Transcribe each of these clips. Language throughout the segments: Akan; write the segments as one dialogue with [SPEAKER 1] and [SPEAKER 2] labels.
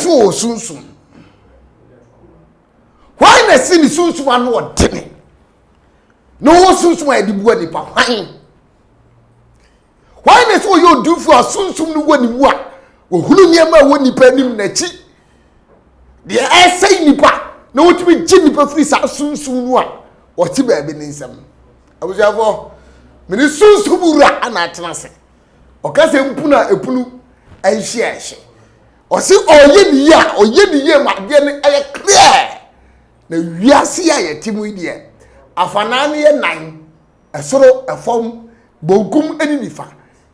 [SPEAKER 1] so sunsun why na see ni sunsun anu odene no sunsun e di bu ani pa why na so you do for sunsun no wani mu a ohunu niam a woni pa nim na chi de essay nipa na wotumi gi nipa free sa sunsun no a o ti ba bi ni nsam abujafo me ni sunsun bura ana atena se o ka se mpuna epunu anhia ehye o se oye ni ye ma de ne aye clear na wiase a yetimu ide afana ne ye nan esoro efom bonkum ani nifa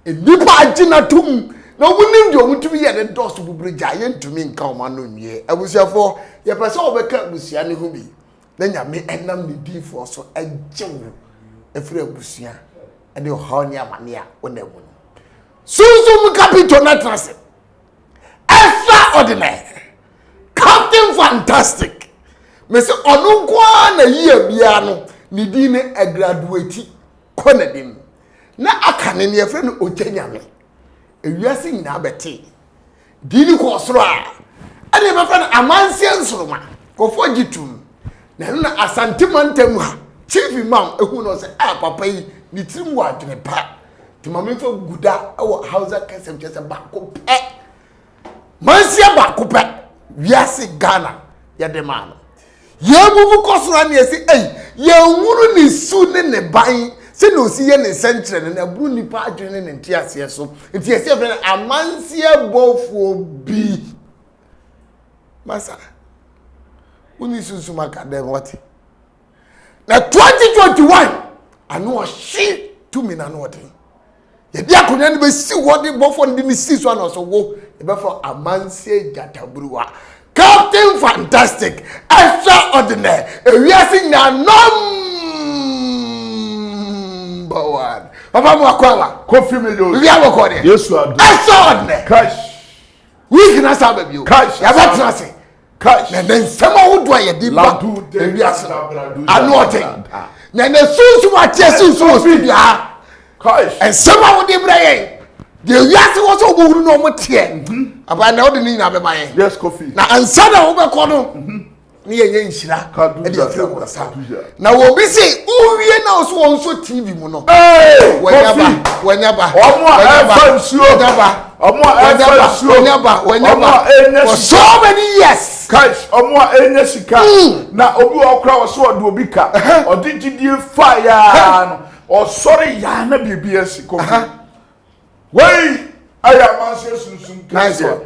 [SPEAKER 1] nipa agina tum na omunim de omutumi ye ne dust bubreja ye ntumi nka o ma no nwie abusiafo ye pese obeka abusia ne hu bi na nyame enam ne di for so agyewu efre abusia ade o ha ne amane a onamu sunsun capital na trase extraordinary captain fantastic me se onu kwa na yie bia no ni di ne graduate konadim na akane ne efre no oganyame ewiase nyina beti di ni ko soro a ade be fa na amanse nsoroma ko fogitum na na asantimantem ha chief imam ehu no se papa yi ni tirim wa adwene pa ti mame fa guda awo hausa kasem chese ba ko pe mansia ba ko pe wiase Ghana ya de man ye bubu kosoro na esi ye nwuru ni su ne ban se no si ye ne sentre na bru nipa adwene ne ntiase so ntiase fe na amansia bofu bi masa uni susu makadem what na 2021 anu shi to me na no what ye dia konya ne be si wodi bofo ndi ni si so na so wo e be for amansia jatabruwa captain fantastic extraordinary ewiase na number one papa mo akwa
[SPEAKER 2] Kofi Mejo
[SPEAKER 1] we are recording
[SPEAKER 2] Yesu adu
[SPEAKER 1] extraordinary
[SPEAKER 2] cash
[SPEAKER 1] we can asa baby o
[SPEAKER 2] cash
[SPEAKER 1] ya betra se
[SPEAKER 2] cash
[SPEAKER 1] na den sama wo do ye di ba ewiase anu oten na na susu atie susu o fi bia
[SPEAKER 2] cash
[SPEAKER 1] and sama wo di bra ye de wiase wo so bo huru no mo tie aba na wo de ni na be ba ye
[SPEAKER 2] yes Kofi
[SPEAKER 1] na ansa na wo be ko no ni ye nhyira e de afre ko sa na wo bi se uwie na so won so TV mu no wanyaba
[SPEAKER 2] omo afa nsuo omo afa nsuo
[SPEAKER 1] wanyaba for so many years
[SPEAKER 2] cash omo enye sika na obi okra wo so ode obi ka ode gidie fire no o sorry ya na bibia Kofi wey aya manse sunsun
[SPEAKER 1] nice one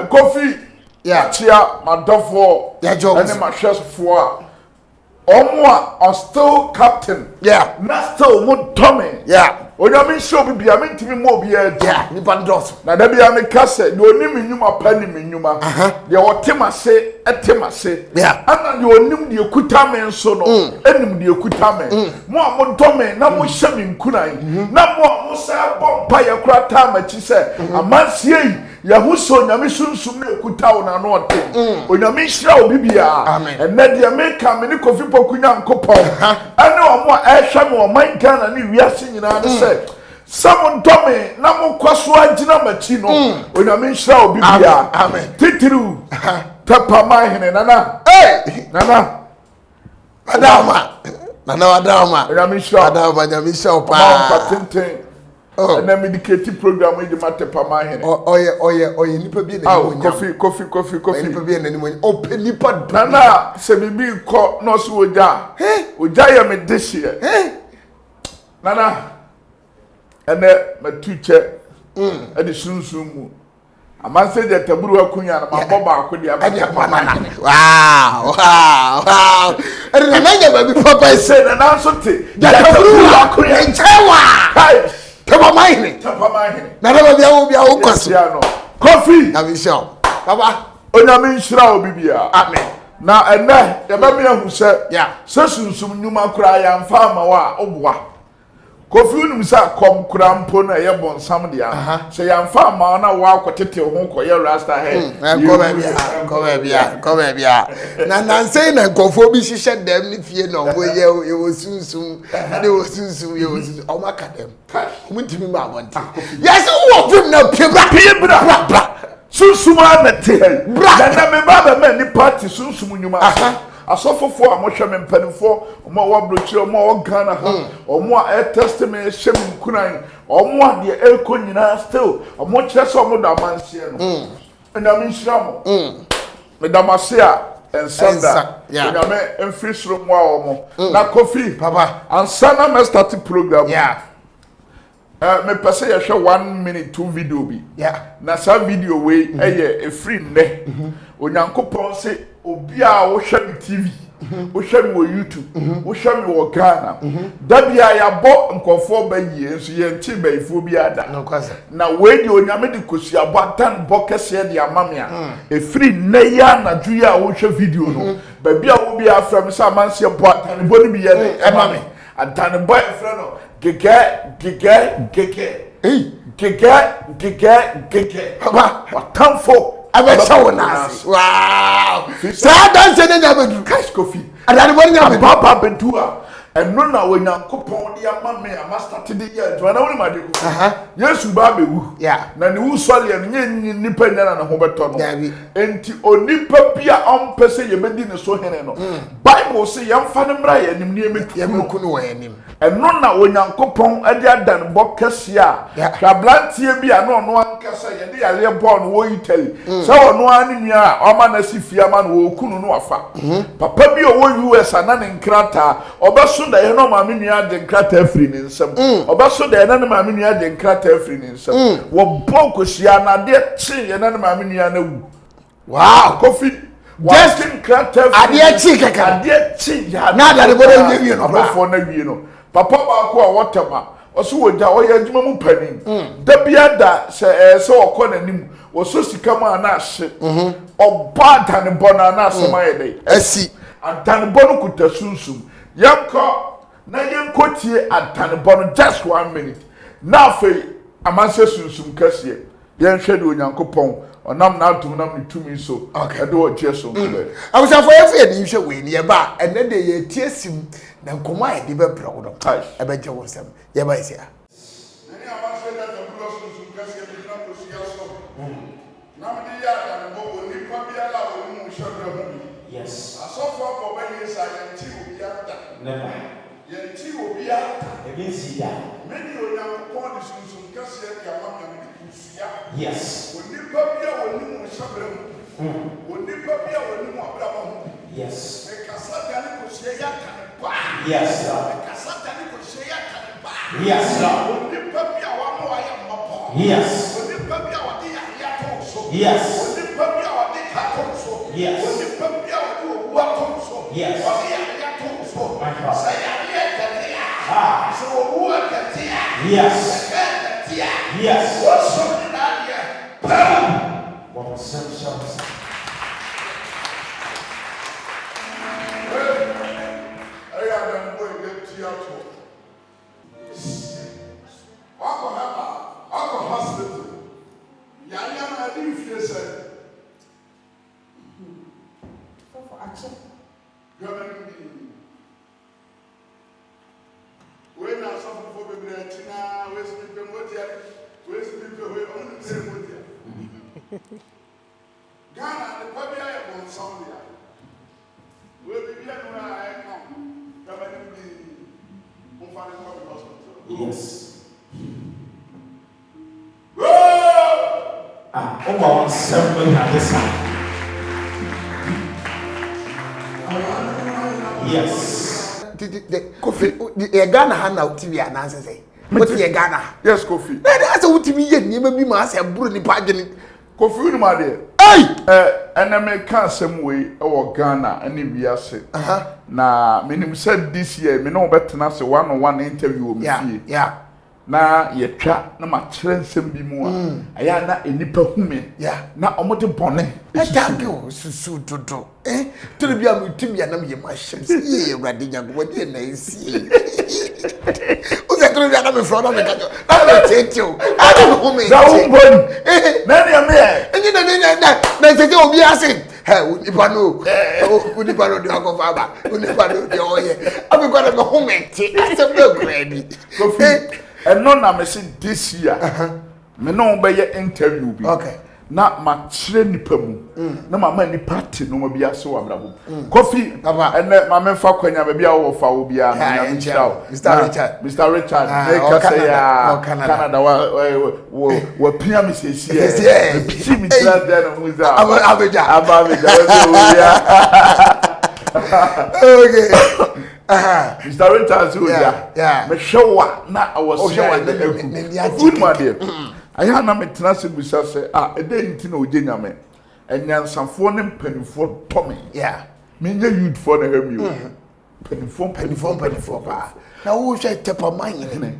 [SPEAKER 2] Kofi
[SPEAKER 1] yeah
[SPEAKER 2] chia madofo
[SPEAKER 1] yeah jobs
[SPEAKER 2] and my chefs for omo still captain
[SPEAKER 1] yeah
[SPEAKER 2] na still mo Tommy
[SPEAKER 1] yeah
[SPEAKER 2] onyame show bibia mentimi mo obi
[SPEAKER 1] yeah ni bandos
[SPEAKER 2] na da bia me kase de onim nyuma pa ni nyuma de otemase etemase
[SPEAKER 1] yeah
[SPEAKER 2] ana de onim de ekutame nso no enim de ekutame mo a mo Tommy na mo hye me nkunan na mo sa bompa ye kura ta machi se amansie yi ya huso nyame sunsum na ekutawo na no ote onyame hira obi bia enne de me ka me ni Kofi Pokunya nkopon ane omo a ehwe me o man Ghana ni wiase nyina ne se Someone told me, Namu Kwaswa Jina Machino, when I'm in Shao Bibia, Amen. Titiru, Papa Mahine, Nana, hey, Nana, Adama, Adama, when I'm in Shao, Adama, I'm in Shao, Patente, and then medicated program with the Matepa Mahine. Oh, yeah, you need be coffee, you be anyone, open Nipa, Nana, Sebi, call Nosuja, hey, Ujaya me this year, hey, Nana. And my teacher, at the sunsumu. A man said that Taburu Akunya and my Boba could be a wow. And the manager baby Papa said, and answer that Taburu Akunya, Tapa Mine, none of you will be our Casiano. Coffee, have you shown? Papa, Onamin Shroud Bibia. Amen. Now and then, the baby who said, yeah, Session some Numa cry and farmer wa. Kofi unum sa kom krampo na ye bonsam dia se yamfa ma na wa kwotete ho koye rasta he come bia na nanse na nkofo bi hihye dem ni fie no wo ye wo sunsum de wo sunsum ye wo sunsum o maka dem mutimi ma abonti yes wo film na pie bra Sunsuma na te. Na me ba ba ni party sunsum nyuma. Asofofo a mo hwe me mpanifo, mo wa brochire, mo wa Ghana ha, mo a testament hye me nkunan, mo a de ekonyina still, mo kire so mo da manhye no. Na me nhira mo. Me da mase a ensanda. Na me emfiri soro mo a mo. Na Kofi
[SPEAKER 1] papa,
[SPEAKER 2] ansana me start program.
[SPEAKER 1] Yeah.
[SPEAKER 2] Me pese ye hwe 1 minute 2 video bi.
[SPEAKER 1] Yeah.
[SPEAKER 2] Na sa video we e free nne. Onyankopon se obi a wo hwe me TV, wo hwe me wo YouTube, wo hwe me wo Ghana. Da bia ya bo nkofo ba yie nso ye nti baifo bi ada.
[SPEAKER 1] No kwasa.
[SPEAKER 2] Na we di onyame de kosia boatan bo kese de amame a. E free nne ya na ju ya wo hwe video no. Ba bia wo bi afra me sa manse boatan bo ni bi ye de amame. Adan boy frɛ no gege.
[SPEAKER 1] Hey,
[SPEAKER 2] gege. Papa, watamfo
[SPEAKER 1] abechawo na. Wow. Sa dan se na bedu.
[SPEAKER 2] Cash Kofi.
[SPEAKER 1] Adani boni nya bedu.
[SPEAKER 2] Papa bedu a. Eno na Onyankopon de amame a master de ye. Jwana woni ma de ko. Yesu ba bewu.
[SPEAKER 1] Yeah.
[SPEAKER 2] Na ne wu sole nye nipa nya na ho beto no.
[SPEAKER 1] Dabi.
[SPEAKER 2] Enti onipa bia ompese ye bedi ne so hene no. Bible say yamfa ne mra ye nim ne emetu.
[SPEAKER 1] Yemeku no wa anim.
[SPEAKER 2] Eno na Onyankopon ade adan bo kese a. Hwablantie bia na ono ankasa ye de yale ball no wo Italy. So ono ani nua a oma na sifia ma no wo kunu no afa. Papa bi o wo US ana ne nkrata obeso da ye no ma me nua de nkrata afri ne nsam. Obeso da ye na ma me nua de nkrata afri ne nsam. Wo bo kosia na de chi ye na ma me nua na wu.
[SPEAKER 1] Wow,
[SPEAKER 2] Kofi
[SPEAKER 1] just
[SPEAKER 2] nkrata
[SPEAKER 1] ade chi kaka.
[SPEAKER 2] Ade chi ya
[SPEAKER 1] na da bodo wie no ba.
[SPEAKER 2] Fo na wie no. Papa ba ko a wotema oso woja oya adwuma mu panin da bia da se okọ nanim oso sika ma na ahye oba dan bona na asema ye dai
[SPEAKER 1] Asi
[SPEAKER 2] adan bono kuta sunsum yanko na yanko tie adan bono just 1 minute na fe amanse sunsum kase yen hwe de Onyankopon onam na atum nam ni tumi so e de o jeso nkle
[SPEAKER 1] abusafo ye fe ni hwe we ni ye ba ene de ye tie sim na nkoma ye de be brɔ do e be je wonsam ye ba isia
[SPEAKER 2] nani amanse da tablo sunsum kase bi na ko sia so nam di ya da bo oni pa bia la o mu hwe bre ho
[SPEAKER 3] yes
[SPEAKER 2] asofo ko ba ye sa ye ti obi ata
[SPEAKER 3] never
[SPEAKER 2] ye ti obi ata
[SPEAKER 3] e bin si ya
[SPEAKER 2] meni Onyankopon de sunsum kase ya ma me kusia
[SPEAKER 3] yes
[SPEAKER 2] onipa bia woni mu hwe bre ho onipa bia woni mu abra ho
[SPEAKER 3] yes
[SPEAKER 2] e kasa dani ko sie ya kan ba
[SPEAKER 3] yes
[SPEAKER 2] e kasa dani ko sie ya kan ba
[SPEAKER 3] yes
[SPEAKER 2] onipa bia wa mo ya mapo
[SPEAKER 3] yes
[SPEAKER 2] onipa bia wa de ya to so
[SPEAKER 3] yes
[SPEAKER 2] onipa bia wa de ka to so
[SPEAKER 3] yes
[SPEAKER 2] onipa bia wa de wa to so
[SPEAKER 3] yes
[SPEAKER 2] wa de ya to so
[SPEAKER 3] my God
[SPEAKER 2] sa ya ye ka te ya so wo ka te ya
[SPEAKER 3] yes yes
[SPEAKER 2] what so na ya
[SPEAKER 3] what was so
[SPEAKER 2] Ghana, the public I want somebody. We'll be here when I come. Government be on public hospital.
[SPEAKER 3] yes
[SPEAKER 2] Oh!
[SPEAKER 3] on 7 at this time yes
[SPEAKER 1] the Kofi e Ghana ha na TV ananse say what ye Ghana
[SPEAKER 2] yes Kofi
[SPEAKER 1] na da say utimi ye niam bi ma say buru ni pa gene
[SPEAKER 2] Kofi ni ma de eneme kan sem we e wo Ghana ene wiase na menim said this year me no betena se one on one interview o me fie
[SPEAKER 1] yeah
[SPEAKER 2] na yetwa na ma kire nsem bi mu a aya na enipa hume na omode bone
[SPEAKER 1] esusu susu dodo tele bia mutimi anam ye ma hyem ye Ewurade nyago wadi na esi o se tele bia na me fro na me kajo na me tete o ana hume
[SPEAKER 2] na umbon na ne me
[SPEAKER 1] enyi na tete obi ase unipa no unipa no de akofa ba unipa no de oye abi kwa na me hume ti ase be gradi
[SPEAKER 2] Kofi eno na me say this year me no be ye interview bi
[SPEAKER 1] okay
[SPEAKER 2] na ma kyerɛ nipa mu na mama nipa te no ma bia so abrabo coffee ene mama fa kwanya ba bia wo fa wo bia na nya Mr. Richard make say ya Canada wa pia mi sesi e pisi mi tira there no mu za abeja okay Mr. Richard so ya me showa na I was showing the good man there aya na metena se busa se ede nti na oje nyame enyansafo ne mpanifo tome menye youth for na hemi panifo pa
[SPEAKER 1] na wo hwe tepa man ne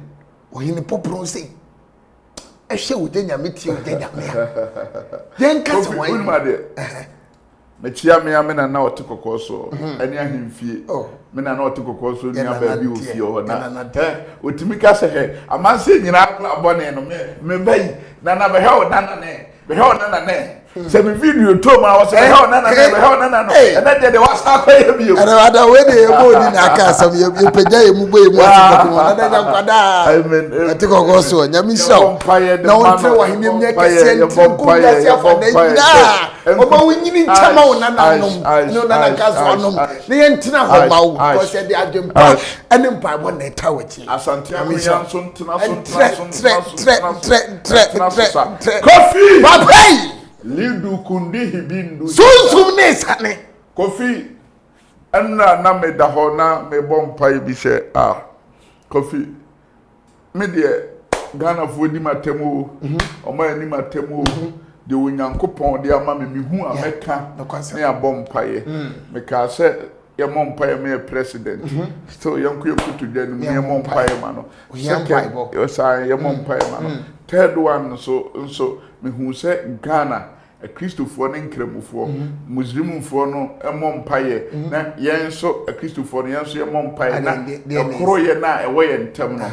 [SPEAKER 1] ohini popro se ehwe oje nyame tie oje nyame yen ka se wan
[SPEAKER 2] ma de me chia me amena na otekokọ so eni ahemfie me na otekokọ so ni aba bi ofie ho na otimi ka se he amanse nyina akla bone no me bai na be he o na ne se me video to ma was be he o na no na de was akwa ye bi o
[SPEAKER 1] ada we de ebo ni na aka asam ye pagya ye mu bo ye mu atikoko na da kwada amen atikoko so nyame shaw na wontre wa himem nye kese ntiku ya sia fa na oba wunyini nchama wona nanom no na kaso anom ne ye ntina ho mawo ko se de adwempa ene mpa bo na tawachi
[SPEAKER 2] asante amyan so ntina
[SPEAKER 1] coffee papai
[SPEAKER 2] lidu kundi hibindu
[SPEAKER 1] sunsun ne sane
[SPEAKER 2] coffee na me da ho na me bompa bi she coffee me de Ghana fo di matemu o ma ni matemu de onyankopon de ama me hu ameka na ya bompa ye me ka se ye bompa ye me president so yanku yekutu de ni ye bompa ye ma no yo sa ye bompa ye ma no third one so me hu se Ghana a Christopher ne nkremufo muslimufo no emompaye na yenso a Christopher no yenso emompaye na ekoro ye na ewo ye ntem no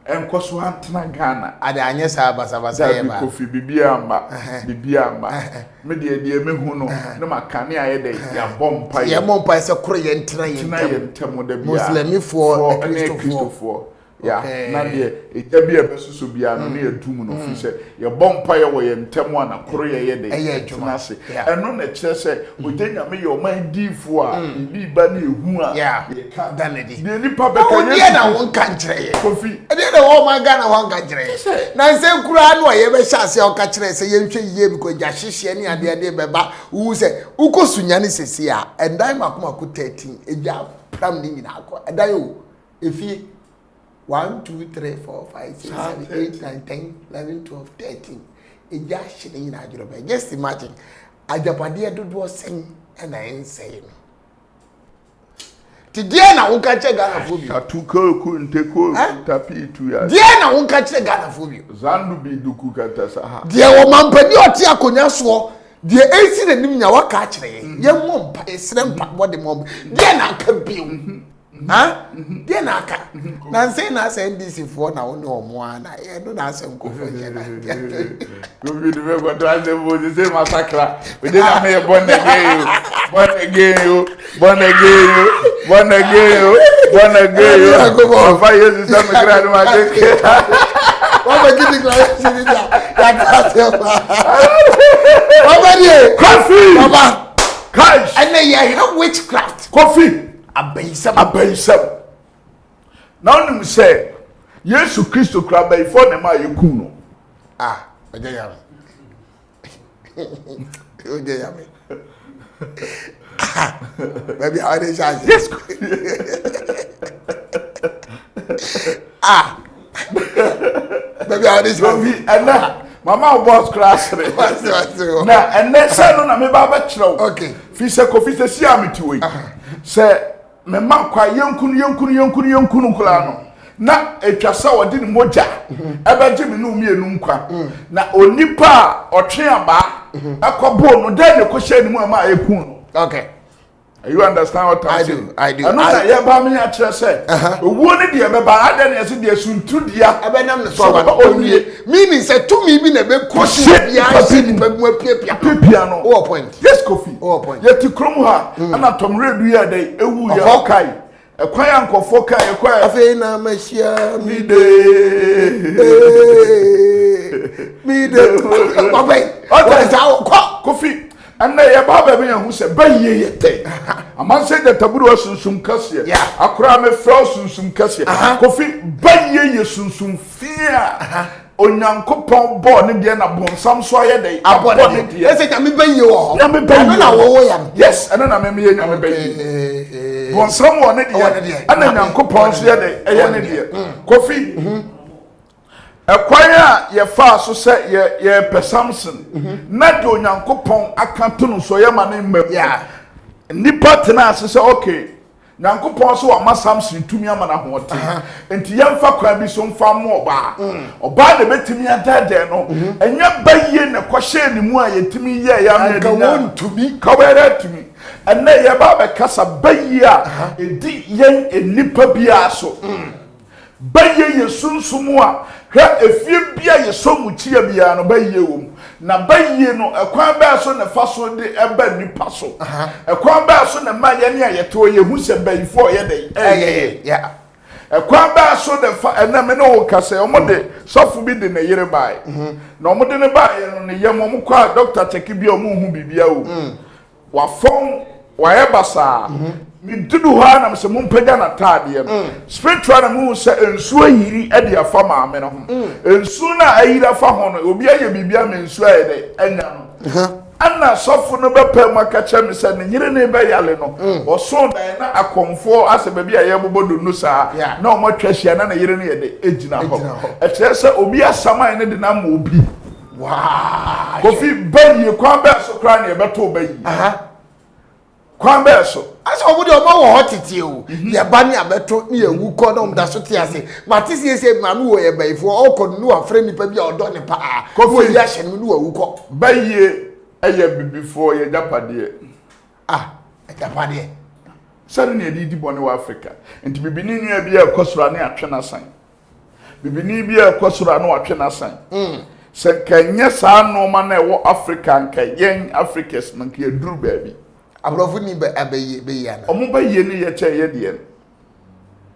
[SPEAKER 2] enkoso antena Ghana
[SPEAKER 1] ade anye sa basa ye ba
[SPEAKER 2] kofi bibia amba me de mehu no na makane aye de ya bompaye
[SPEAKER 1] ye mompaye se koro ye ntena ye
[SPEAKER 2] ntem de bia
[SPEAKER 1] muslimifo a
[SPEAKER 2] Christopher ya na de ejabia besusu bia no na yedum no fi se ye bompa ye wo ye ntemu ana koro ye de tunase eno na kire se odenya me ye o man difo a bi ba na ehu a ye ka danedi de nipa be ka ye
[SPEAKER 1] na won kan kire ye
[SPEAKER 2] kofi
[SPEAKER 1] de na wo man ga na won kan kire ye na nse kura anu ye be sha se o ka kire se ye ntwe ye bi ko ja hyehye ne ade beba wu se ukosunya ne sesi a endan makoma ko 13 eja pram ni nyina akọ edan o efie 1, 2, 3, 4, 5, 6, 7, 8, 9, 10, 11, 12, 13. Eja shine nyina adworo be. Just imagine. Ajapade dodo sen na ensey no. Ti die na won ka che Ghana fo bi.
[SPEAKER 2] Atuko ku nteko tapi tu ya.
[SPEAKER 1] Die na won ka che Ghana fo bi.
[SPEAKER 2] Zandu bi duku kata sa ha.
[SPEAKER 1] Die wo mampani oti akonya so. Die ensi na nim nya waka kire ye mom pa esrem pa body mom. Die na ka bi die na aka na nse na asa NDC fo na woni omo ana e do na asa nkofo je na
[SPEAKER 2] go be the way go ase bo the same massacre we dey na me born again go for years is am grad ma ke
[SPEAKER 1] what be the declaration ni ya ka se baba
[SPEAKER 2] coffee
[SPEAKER 1] baba
[SPEAKER 2] cash
[SPEAKER 1] and you witchcraft
[SPEAKER 2] coffee
[SPEAKER 1] abayisam
[SPEAKER 2] na onim say Yesu Kristo kra bay for na ma yekun no
[SPEAKER 1] oje yame baby how dey charge
[SPEAKER 2] yes
[SPEAKER 1] baby how dey charge
[SPEAKER 2] ana mama boss class re na enne say no na me ba ba kire
[SPEAKER 1] okay
[SPEAKER 2] fi se kofi se si amiti we say me ma kwa yenkunu kula no na etwasa wodi ni moja ebeje me no mienu nkwa na onipa otwe aba akobo no den ne ko hye ni mu ama ekun no
[SPEAKER 1] okay
[SPEAKER 2] you understand what I'm saying?
[SPEAKER 1] I do.
[SPEAKER 2] Ano na ye ba me a kire se owo ni de be ba ade ne se de suntu dia
[SPEAKER 1] ebenam ne so ba onwie meaning say to me bi na be koshi bia se ni ba mu
[SPEAKER 2] apia no
[SPEAKER 1] oh point
[SPEAKER 2] yes coffee
[SPEAKER 1] oh point
[SPEAKER 2] ye ti krom ha ana tom redu ya dai ewu ya kai ekwan ankofo kai ekwan
[SPEAKER 1] afi na machia mi
[SPEAKER 2] de
[SPEAKER 1] obey. What is our
[SPEAKER 2] Kofi. And they are Baba who said, Bay ye. A man said that Tabu Sunsum Cassia. Akra me fell Sunsum Cassia. Kofi, Bay ye Sunsum fear. Onyankopon born in the Anabon, some soya day. I bought it.
[SPEAKER 1] Yes, I mean, pay you.
[SPEAKER 2] Yes, and then I may be born someone in the and then Yankopon soya day. Kofi. A choir, ye far so say ye per Samson. Not do Yankopon, I can't tell so your man in ya. Nipa tenas say, okay. Yankopon so ama Samson to me amana hote. Enti yemfa kwa bi so mfa mo oba. Oba de betimi adade no. Enya baye na kwahye ni mu a yetimi ye ya me
[SPEAKER 1] ka won to me.
[SPEAKER 2] Ka were to me. Enne ye ba be kasa baye a edi yen enipa bia so. Baye ye sunsumu a hwa efie bia ye so mu chia bia no baye wo. Na baye no ekwan ba so na fa so de eba nipa so. Ekwan ba so na ma ye ne ayeto ye hu se bayifo ye dey.
[SPEAKER 1] Yeah.
[SPEAKER 2] Ekwan ba so de fa ena me no kase omode sofu bi de na yere bai. Na omode ne bai no ne yem omo kwa doctor check bi omo hu bibia o. Wa fon wa ebasa. Mi dudu ha na mse mumpega na tade no. Spiritual na mu se ensu ayiri e de afa maame no ho. Ensu na ayiri afa ho no obi aye bibia me ensu aye de anya no. Anna sofu no be pe maka che me se ne nyire ne be yale no. Oso dan na akomfo ase ba bia ye bobodo no sa na o mo twahia na yire ne ye de ejina ho. E che se obi asama ne de na ma obi.
[SPEAKER 1] Wow.
[SPEAKER 2] Kofi bayi kwan be so kra ne be to bayi. Kwan be so
[SPEAKER 1] asa obodo o ma wo hotete o ye ba ne abeto ne ewu ko na omda so te ase matisi ese ma no wo ye baifo o ko no afre nipa bia odo ne pa ko fo ya hye no no ewu ko
[SPEAKER 2] bayi eye bibifo ye japade
[SPEAKER 1] japade
[SPEAKER 2] sare ne di bone wa Africa enti bibini nua bia ekosura ne atwe na san bibini bia ekosura no atwe na san se kanye sa no ma na wo Africa nka yen Africans no nke duru baabi
[SPEAKER 1] abrofu ni be ya na
[SPEAKER 2] omo bayi ne ye che ye de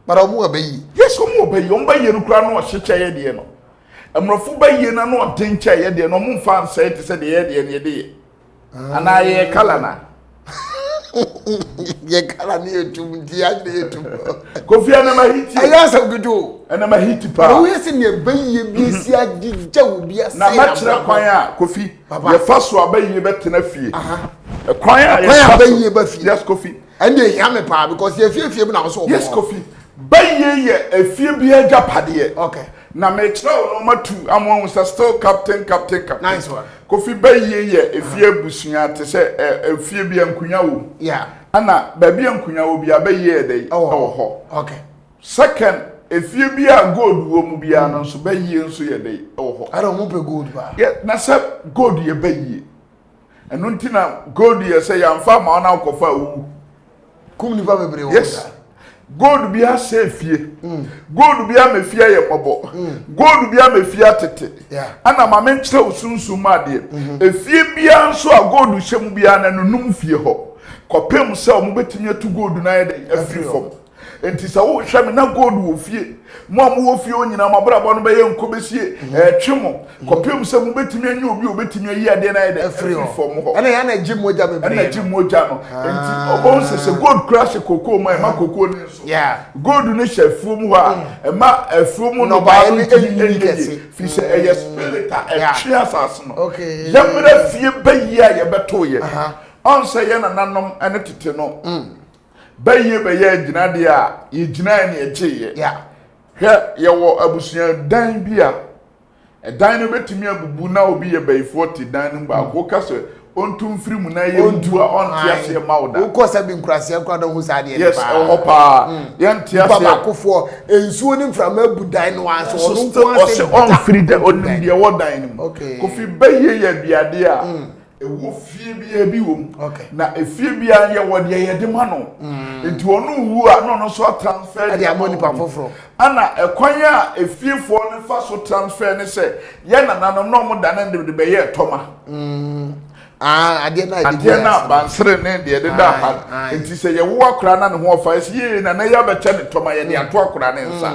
[SPEAKER 1] para omo bayi
[SPEAKER 2] yes omo bayi no kura no hyeche ye de no amrofu bayi na no den che ye de no omo fan say te se de ye de ne de ana ye kala na
[SPEAKER 1] ye kala ni etum dia de etum
[SPEAKER 2] Kofi ana mahiti
[SPEAKER 1] aya sagudo
[SPEAKER 2] ana mahiti pa
[SPEAKER 1] o yesi ne bayi bi si agija obi ase
[SPEAKER 2] na machira kwan a Kofi ye faso abayi betena fie kwan a
[SPEAKER 1] bayi ba fie
[SPEAKER 2] yes Kofi
[SPEAKER 1] and dey hear me pa because ye fie na so
[SPEAKER 2] yes Kofi bayi ye efie bi ajapade
[SPEAKER 1] okay
[SPEAKER 2] na mechira no matu amon sa still captain
[SPEAKER 1] nice one
[SPEAKER 2] Kofi bayi ye efie busua te se efie bi ankunya wo
[SPEAKER 1] yeah
[SPEAKER 2] ana ba bi ankunya wo bi abayi ye dey ho
[SPEAKER 1] okay
[SPEAKER 2] second efie bi a gold wo mu bia no so bayi nso ye dey ho
[SPEAKER 1] I don't want gold ba
[SPEAKER 2] yeah na se gold ye bayi eno ntina gold ye se yamfa ma ona akofa wu
[SPEAKER 1] kum ni ba bebre wo
[SPEAKER 2] yes gold bi a se fie gold bi a mafie ye pobo gold bi a mafie atete ana ma menkyere osunsum ade efie bi a nso a gold hyem bi a na num fie ho kopem se o mo betimi atu gold na ye dey afri fom enti sa wo hwe me na gold wo fie mo am wo fie onyina mabrabo no be ye nkobesie twemo kopem se mo betimi anyi obi obetimi ayi ade na ye dey afri fom ho
[SPEAKER 1] ana ya na ji moja bebre
[SPEAKER 2] ana ji moja no enti obon se gold crash kokoo ma kokoo ni so gold ni hyefuom ho a ma afuom no ba no enyi fi se eye spirit a twa asase no yamra fie bayi a ye beto ye on se ye na nanom ene tete no bayi ye gina de a ye gina ne eche ye hwe ye wo abusua dan bi a dan no betimi abubu na obi ye bayi 40 dan no ba ko kase ontum firi mu na ye ntu a onti ase mawda
[SPEAKER 1] wo ko sabi nkurase kwa da hu sa de
[SPEAKER 2] yes opa ye nti ase
[SPEAKER 1] baba kofo ensuo ni mframa abu dan no anso onu ko
[SPEAKER 2] ase on firi de onim de wo dan no Kofi bayi ye biade a ewo fie bi bi wom na efie bi a ye wo de ye de ma no enti onu wu a no so transfer
[SPEAKER 1] de amoni pa foforo
[SPEAKER 2] ana ekwan a efie fo ne fa so transfer ne se ye na nanom no mo da na de be ye toma
[SPEAKER 1] ade na
[SPEAKER 2] bansere ne de da ha enti se ye wo akura na ne ho ofa ye na ya be che ne toma ye de ato akura ne nsa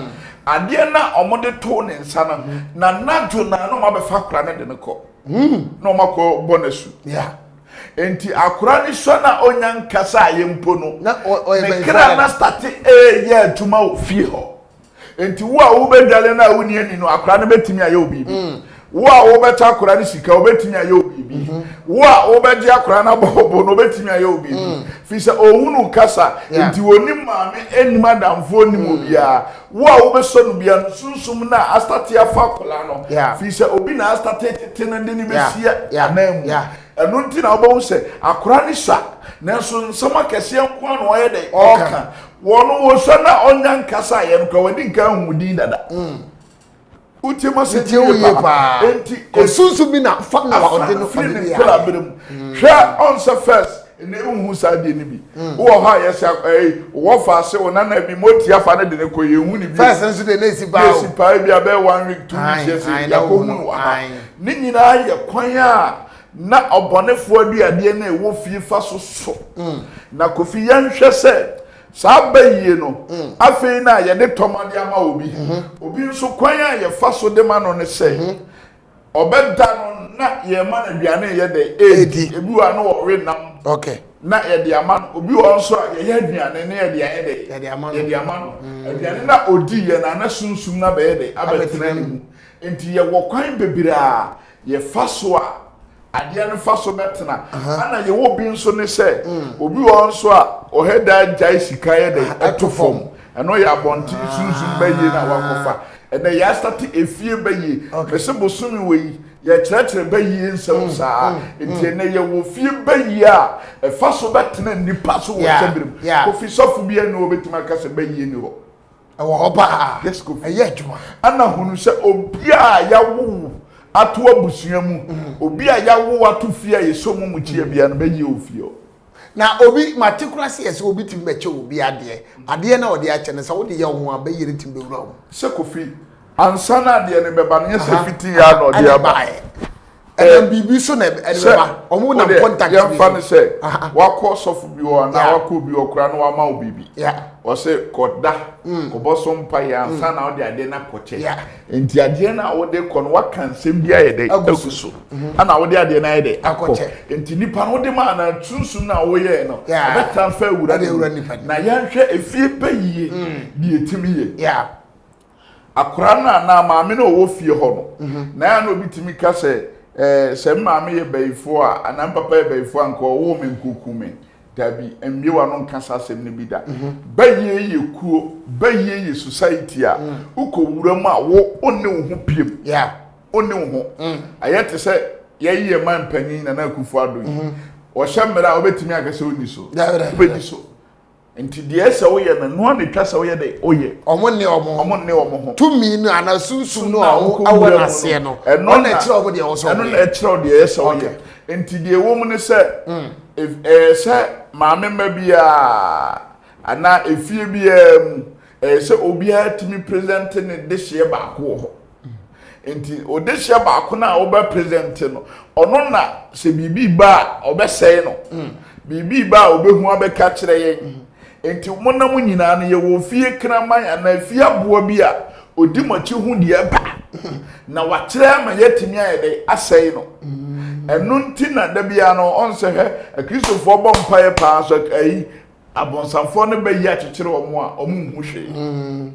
[SPEAKER 2] ade na omode to ne nsa na nadwo na no ma be fa kra ne de ne ko no makọ bonesu
[SPEAKER 1] yeah
[SPEAKER 2] enti akura ni so na onya nkasa ayempo no
[SPEAKER 1] na
[SPEAKER 2] me kra na start ye tuma ofie ho enti wo a wo bedwale na wo ni ani no akura no betimi aye obibi wo a wo beta akura ni sika wo betimi aye obibi wo a wo beji akura na bobo no betimi aye obibi fi se ohunu kasa enti woni maame enima damfo ni mo bia wo a wo beso no bia sunsum na astati afa akura no fi se obi na astati tete de ni besia anam enu nti na obo se akura ni sha nanso nsama kese nko na oye de oka wono wo so na onya nkasa ye nko wadi nka humudi dada utima se ti
[SPEAKER 1] pa enti sunsu bi na fa na wa ode no fa ni ya hwa
[SPEAKER 2] on se first ne unhu sa de ni bi wo ha ye se wo fa se wo na na bi moti afa na de ne ko ye hu ni bi
[SPEAKER 1] first nso de na si
[SPEAKER 2] pa bi abe 1 week 2 weeks ye ya ko hu wa ni nyina ye kwan a na obonefo aduade na ewo fie fa so na kofi yan hwe se sa bayie no afei na ye de tomade ama obi obi nso kwan a ye fa so de ma no ne se obeda no na ye ma na aduane ye de edi ebi wa no wo renam
[SPEAKER 1] okay
[SPEAKER 2] na ye de ama obi wo nso a ye aduane ne ye de
[SPEAKER 1] ye de ama
[SPEAKER 2] no aduane na odi ye na sunsum na be ye de abetra ni enti ye wo kwan bebira ye fa so a ade an fa so metna ana ye wo bi nso ne se obi wo nso a oheda jai sikaye de etofom eno ya bonti sunsun baye na wakofa ene ya start efie baye bese bosumi weyi ye kyerɛkyerɛ baye nsɛm saa enti ene ye wo fie baye a fa so betna nipa so wo kyebrim kofi sofu bi ene obetima ka se baye ni ho
[SPEAKER 1] wo hoba
[SPEAKER 2] yes kofi
[SPEAKER 1] eye adwuma
[SPEAKER 2] ana hunu se obi a ya wo atu abusua mu obi a yawo atu fie a yesomu mu chia bia no beyi ofio
[SPEAKER 1] na obi matikulasi yes obi tim beche obi ade na ode ache ne sa wode ye ho abayire tim be wura
[SPEAKER 2] se kofi ansa na ade ne beba no se fiti ya no ode aba
[SPEAKER 1] bibi so na beba omo na contact
[SPEAKER 2] ya fa ne se wakọ sofu bi o na wakọ bi okura no wama obibi o se koda ko boso mpa ya ansa na ode ade na koche enti ade na wode ko no wakan sem bia ye de aguso ana wode ade na ye de akoche enti nipa no wode ma na tunsun na wo ye no be transfer wura nipa na ya hwe efie payie bi etimi ye akura na maame na wo fie ho no na ya na obi timi ka se se maame ye bayifo a anan papa ye bayifo anko wo me nkokume dabi emye wa no nkasa asem ne bida baye ye kuo baye ye society a uko wuram a wo onne wo ho piem onne wo ho ayete se ye man panyin na akufo ado yi o hyemra obetimi akase oni so obedi so enti de ese wo ye na no ne twase wo ye de oye
[SPEAKER 1] omo ne omo tumi no ana sunsum no awo na se no na kire omo de wo so
[SPEAKER 2] no na kire de ese wo ye enti de wo mu ne se if se maame ma bia ana efie bia se obi a timi present ne de hye ba ko ho enti o de hye ba ko na wo ba present no ono na se bibi ba obesei no bibi ba obehu abeka kire yen enti monam nyina no ye wo fie kraman ana fie aboa bi a odi machi hu de ba na wa kire ma yetimi ayede asei no enu nti na da bia no onse he kristofo bo mpae pa so ai abonsanfo ne ba yi akekere omo a omo hu hwe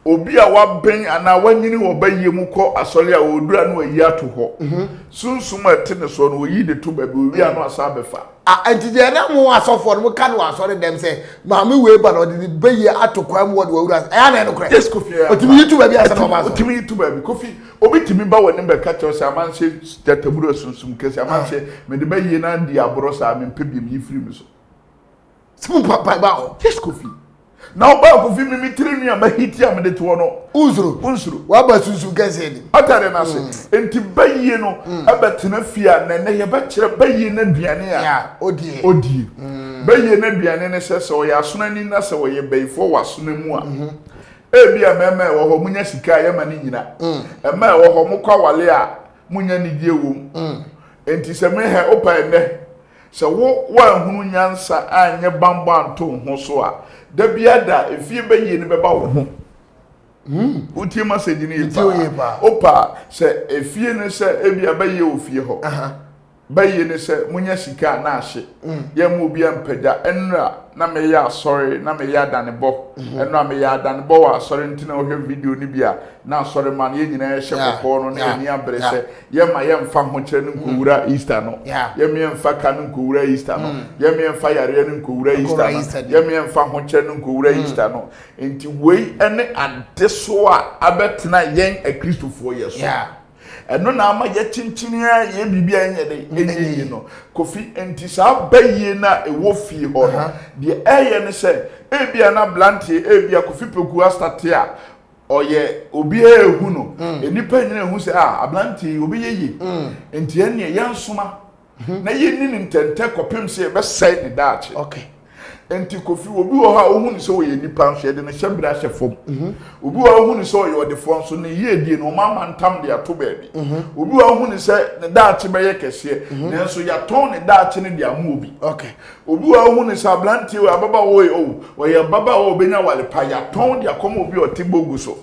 [SPEAKER 2] obi a waben ana wanyini wo baye mu ko asole a odura no ayi ato ho sunsum ate ne so no oyi de to ba bi obi a no asa befa
[SPEAKER 1] enti de na mo asofo no ka no asore dem se maame we ba no de baye ato kwa mu wo wura ya na no kure
[SPEAKER 2] yes kofi
[SPEAKER 1] otimi youtube bi asa no ma
[SPEAKER 2] otimi youtube bi kofi obi timi ba woni be ka cho se amanse tataburo sunsum kesi amanse me de baye na ndi aboro sa me pebie mi firi mi so
[SPEAKER 1] simu papa ba o
[SPEAKER 2] yes kofi na oba kofi mi tiri nua ma hiti am de to no unsuru
[SPEAKER 1] wa ba sunsum kesi ni
[SPEAKER 2] atare na se enti baye no abetena fia na ne ye ba kire baye na duane
[SPEAKER 1] ya odie
[SPEAKER 2] baye na duane ne se o ya sona ni na se o ye bayifo wasona mu a ebi a meme wo ho munya sika ya ma ni nyina ema wo ho mukwa wale a munya ni die wom enti se me he opa ene se wo wa hunu nyansa anye bamba nto ho so a da bia da efie baye ni beba wo ho Utie message ni
[SPEAKER 1] pa.
[SPEAKER 2] Opa se efie ne se ebia baye ofie ho. Baye ne se munya sika na ahye. Ye mu obi ampagya enra na me ya sorry na me ya danebo. Enra me ya danebo wa sorry ntina o hwe video ni bia na sorry man ye nyina ye hye kokko no na ni abre se ye ma ye mfa ho kire no nkowura Easter no. Ye me mfa ka no nkowura Easter no. Ye me mfa yare no nkowura Easter no. Ye me mfa ho kire no nkowura Easter no. Enti wei ene ade so a abetena yen akristofo ye so. Eno na ama ye chinchinia ye bibia enye de enye no Kofi enti sa baye na ewo fie ho no de eye ne se ebia na blantie ebia Kofi Peku starte a oye obi ehu no enipa nyina ehu se ablantie obi yeye enti ene ye nsoma na ye ni ntente kopem se be sai ne daache enti Kofi obi wo ha ohun se wo ye nipa nso ye de ne hyebra hyefom obi wo ohun se wo ye odefo nso ne ye die no mama ntam de ato baabi obi wo ohun se ne daache be ye kese ne nso ya ton ne daache ne de amu obi obi wo ohun se ablantie wo ababa wo ye baba wo benya wale pa ya ton de akoma obi otibogu so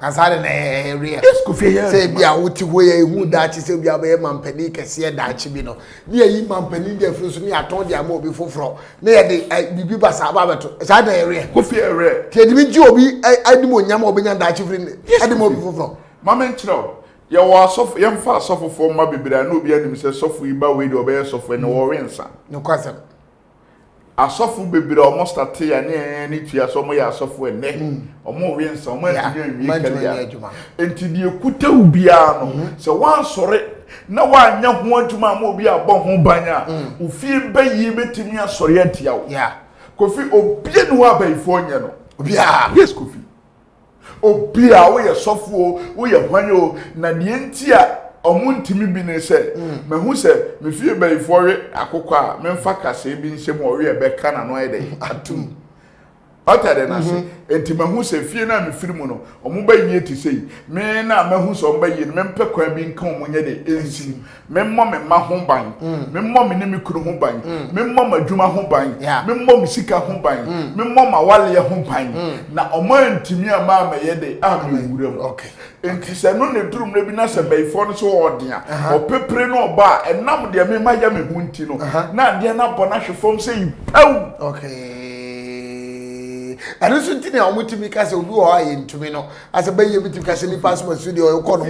[SPEAKER 1] kasare na area Kofi se bia woti ho ye hu daache se bia be mampani kese daache bi no ne yi mampani de afro so ne aton de amu obi foforo ne ye de bi basa ba beto sa da ere
[SPEAKER 2] Kofi ere
[SPEAKER 1] ti edimi ji obi adim onyam obenya da chifri adim obi foforo
[SPEAKER 2] mama nchiro ye wo asof ye mfa asofofo ma bebira na obi anim se sofo iba we de obe sofo ne wo rensa
[SPEAKER 1] no kwasem
[SPEAKER 2] asofu bebira omo start ya ne tia so mo ya asofu ene omo rensa omo antini anwie kale enti die kuta ubia no se wan sore na wanya ho adwuma ma obi abọ ho banya ofie bayi betimi asore atia wo Kofi obie no abaifo nye no obia yes Kofi obia wo ye sofo wo ye hwanyo na de enti a omuntimi bi ne se mehu se me fie baifo we akokọ a memfa kase bi nsem wo we be kana no ayde atum otade na se enti mehu se fie na me firi mu no omo bayi ti sei me na mehu so bayi no mempe kwa bi nka omo nye de ensi memmo me ma ho ban memmo me ne me kuru ho ban memmo ma dwuma ho ban memmo me sika ho ban memmo ma wale ho ban na omo antimi ama ye de me wuram enti se no ne durum na bi na se baifo no so odea opepre no oba enam de me ma ya me hu nti no na de na bona hwefom sei
[SPEAKER 1] and so tini a mutimi kase obi wo aye ntumi no ase baye mutimi kase ni passport studio ko no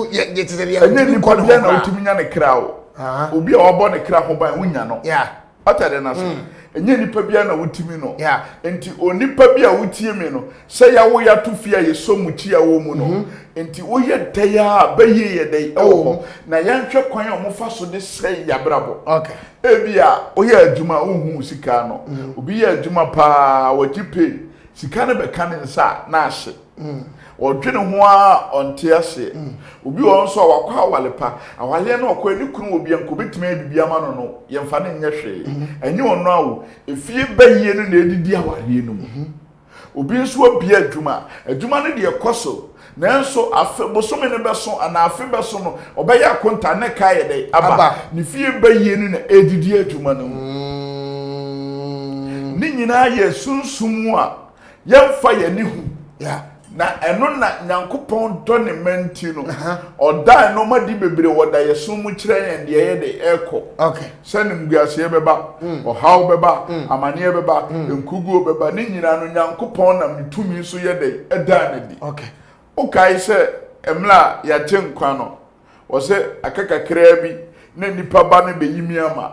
[SPEAKER 1] ye tete ya
[SPEAKER 2] ni ko bia na utimi nya ne kra wo obi a obo ne kra ho ban wunya no atade na so enye nipa bia na utimi no enti onipa bia utie me no se ya wo ya to fia ye so muti ya wo mu no enti wo ye daya baye ye dai ewo na yanhwe kwan o mo fa so de se ya brabo ebia oye adwuma ohun sika no obi ye adwuma pa wajipe sika ne be kan nsa na ahye odwene ho a onte ase obi won so wakwa awale pa awale na okwa ni kunu obi anko betime bibia ma no yemfa ne nye hwe enye ono awo efie bayie no na edidi awale no mu obi nso obi adwuma ne de ekoso nanso afe bosome ne beso ana afe beso no obeya konta ne kaye de aba ne fie bayie no na edidi adwuma no ni nyina ye sunsumu a yemfa ye ni hu na eno na nyankopon do ne menti no oda no madi bebre woda ye sumu kire yen de ye de eko sanim guase beba o haw beba amane beba enkugu beba ni nyina no nyankopon na mitumi so ye de eda na di okay se emla ya jenkwa no wo se akaka kra bi na nipa ba no be yimi ama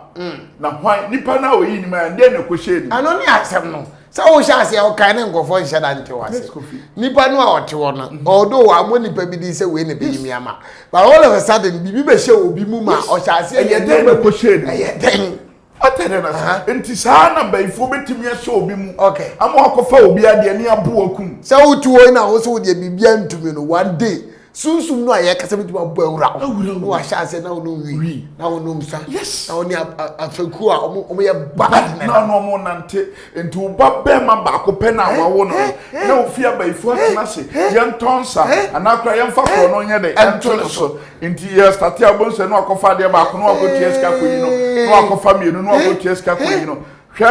[SPEAKER 2] na hwan nipa na oyi ni ma de na ko shedi
[SPEAKER 1] ano ni asem no sa o sha se o kan ne ngofo nhye da nte wase nipa no a ote wo no odo wa mo nipa bi di se we ne be yimi ama but all of a sudden bibi be hye obi mu ma o sha se
[SPEAKER 2] ye de na ko shedi
[SPEAKER 1] den
[SPEAKER 2] atene na enti sa na baifo betimi hye obi mu ama akofa obi ade ni abo akum
[SPEAKER 1] sa o tuwo na wo so de bibia ntumi no one day sunsum no aye kasa bitu abo awura no wa sha se na wo no wi na wo no msa na wo ni afaku a omo ye bad
[SPEAKER 2] na no mo nante enti wo ba be ma ba ko pe na wa wo no na ofia baifo atena se ye ntonsa anakra ye mfa ko no nye de entolo so enti ye start abonse no akofa de ba ko no akotie ska ko yi no akofa mienu no akotie ska ko yi no hwe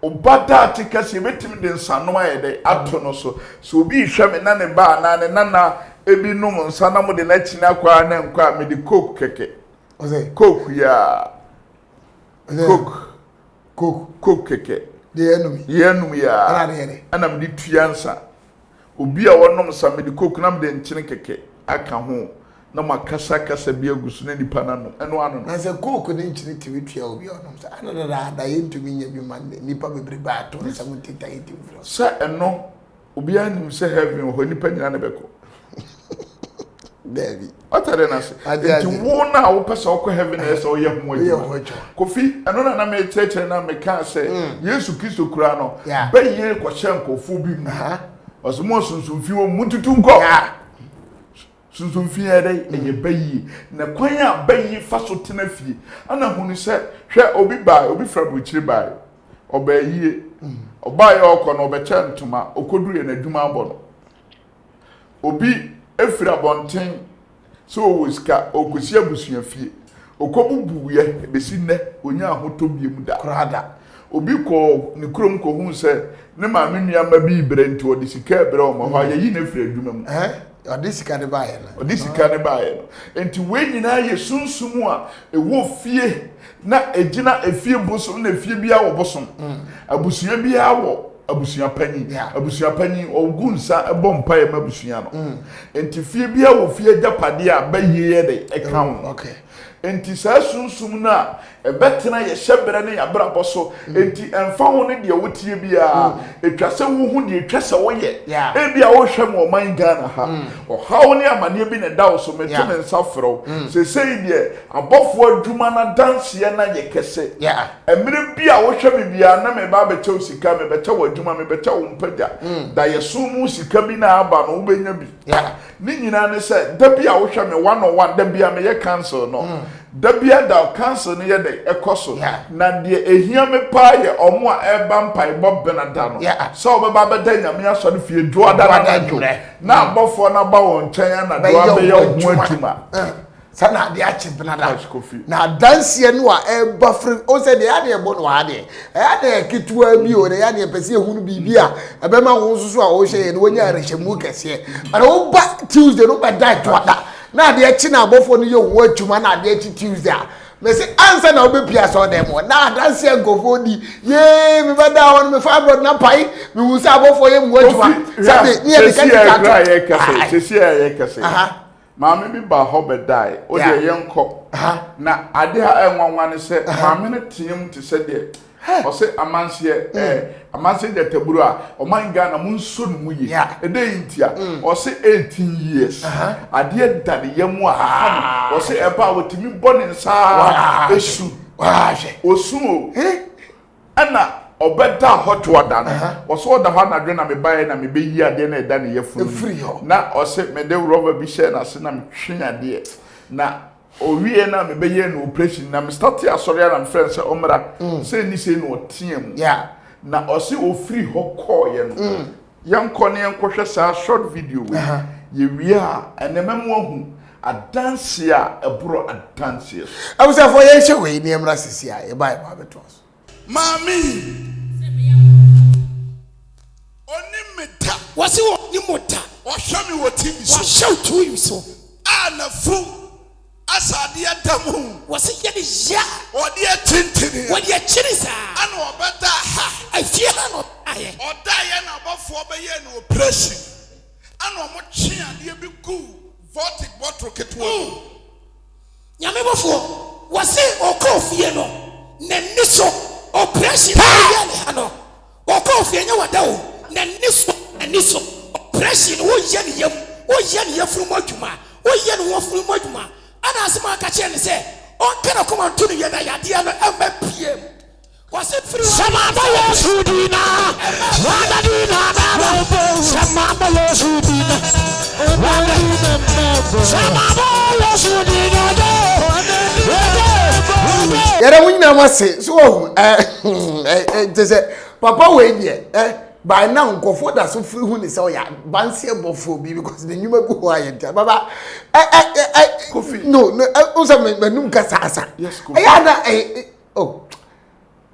[SPEAKER 2] obada tikasi betim de nsano ayede ato no so obi hwe me na ne ba na ne nana ebi num nsana mo de na china kwa na nkwa me de coke keke
[SPEAKER 1] ose
[SPEAKER 2] coke ya coke keke
[SPEAKER 1] de enum
[SPEAKER 2] ya ana me de tuansa obi a wonom sa me de coke na me de nchine keke aka ho na makasa bi agusu na nipa na no eno ano
[SPEAKER 1] na se coke de nchine tiwi tua obi onom sa ana da yentumi nya bi man nipa bebre ba to na samu tita yiti fro
[SPEAKER 2] sa eno obi anim se heaven ho nipa nyina na beko
[SPEAKER 1] Baby.
[SPEAKER 2] Atare na se. Nti wo na wo pesa wo heaven na se wo ye ho adwuma. Kofi eno na me cheche na me ka se Yesu Kristo kura no ba ye ko hyenkofu bi mu. Osmo sunsunfi wo mututu nko. Sunsunfi ere eye bayi na kwan a bayi fa so tena fie. Ana hunu se hwe obi ba obi fra buchiri ba. Oba yie. Oba ye okọ na obecha ntuma okoduru na adwuma abọ no. Obi efira bonten so owiska okosi abusua fie okobubu ye besi ne onya ahoto biem da
[SPEAKER 1] krada
[SPEAKER 2] obi ko ne krom ko hu se ne ma menua ma bi bre nti odi sika bre o ma ho ayi na fira adwuma mu
[SPEAKER 1] odi sika ne ba ye na
[SPEAKER 2] odi sika ne ba ye no enti we nyina ye sunsumu a ewo fie na ejina efie bosom na efie bia wo bosom abusua bia wo abusua panyi ogunsa ebompa ye mabusua no enti fie bia wo fie japade a bayiye de ekam
[SPEAKER 1] okay
[SPEAKER 2] enti sa sunsum na ebetena ye hyebere ne yabrabo so enti emfa ho ne de wotie bia etwase wo hu de etwase wo ye e bia wo hwem o man Ghana ha o hawo ne amane bi ne dawo so meto ne nsafro se sei de abofo adwuma na dance ye na ye kese emire bia wo hwem bia na me ba beche sika me beche adwuma me beche wo mpaja da ye sumu sika bi na aba no wo benya bi ni nyina ne se da bia wo hwem 101 da bia me ye cancel no da bia da cancel ne ye de ekoso na de ehia me pa ye omo a eba mpai bo benada no so obeba beda nyame aso ne fie duo da na dwo na abofo na ba won nchen na duo be ye ho atuma
[SPEAKER 1] sana de achi benada na dansie no a eba fri o se de ya de ebo no ha de ya de kitua bi o de ya de pese ehunu bibia ebe ma wo susu a o hye ne wonya rehemu kese ara wo ba Tuesday no ba da twada na de achi na abofo no ye ho atuma na de achi Tuesday me say answer na obepia so dem na dance ngofo di ye me bada won me fa brod na pai me wu say abofo ye mu atuma sabe ni e ka
[SPEAKER 2] se ye kase maame bi ba ho bedai o de yenko na ade ha enwanwa ne se maame ne tiem te se de o se amanse de taburu a o man Ghana mun so no mu ye e de intia o se 18 years ade dade yemu a o se e ba wotimi bone nsa esu osu ana obeda hoto oda no o so da ha na dwe na me bae na me beyi ade na eda ne yefunu na o se me de rubber bi share na se na me twen ade na owie na me beye no operation na me start asori na friend say omra say ni say no otiam na o se o free ho call ye no yanko ne yanko hwe sa short video we ye wie a enememu ahu adanse a ebro adanse
[SPEAKER 1] abusa for ye hye we ni emra sisi a ye bai ba beto
[SPEAKER 2] mami oni meta
[SPEAKER 4] wasi wo ni mota
[SPEAKER 2] o hwe me wo TV so
[SPEAKER 4] wa shout to you so
[SPEAKER 2] anafu asade adamu
[SPEAKER 4] wasi ye ni ya
[SPEAKER 2] odi atintini
[SPEAKER 4] wodi a chirisa
[SPEAKER 2] ana obeda ha
[SPEAKER 4] afie ha no aye
[SPEAKER 2] oda ye na abofo obeye no operation ana omo twe ade bi gu vortic bottle ketwa
[SPEAKER 4] nyame bofo wasi okofie no na niso operation ya ne ha no okofie nya wada o na niso operation wo ye ne yam wo ye ne yafuru modwuma wo ye ne wo furu modwuma ana asema aka che ne se onkana koma ntu ne ye na yade no amba piem wasi free
[SPEAKER 5] Samamba Yesu dina wada dina baba Samamba Yesu dina wada dina baba Samamba Yesu dina
[SPEAKER 1] yere munyina mase so tese papa we die by now nkofo da so free hu ni se o ya banse bofo bi because the nyuma go ho ayenta baba
[SPEAKER 2] Kofi
[SPEAKER 1] no o se menum ka sasa
[SPEAKER 2] yes Kofi
[SPEAKER 1] ya na oh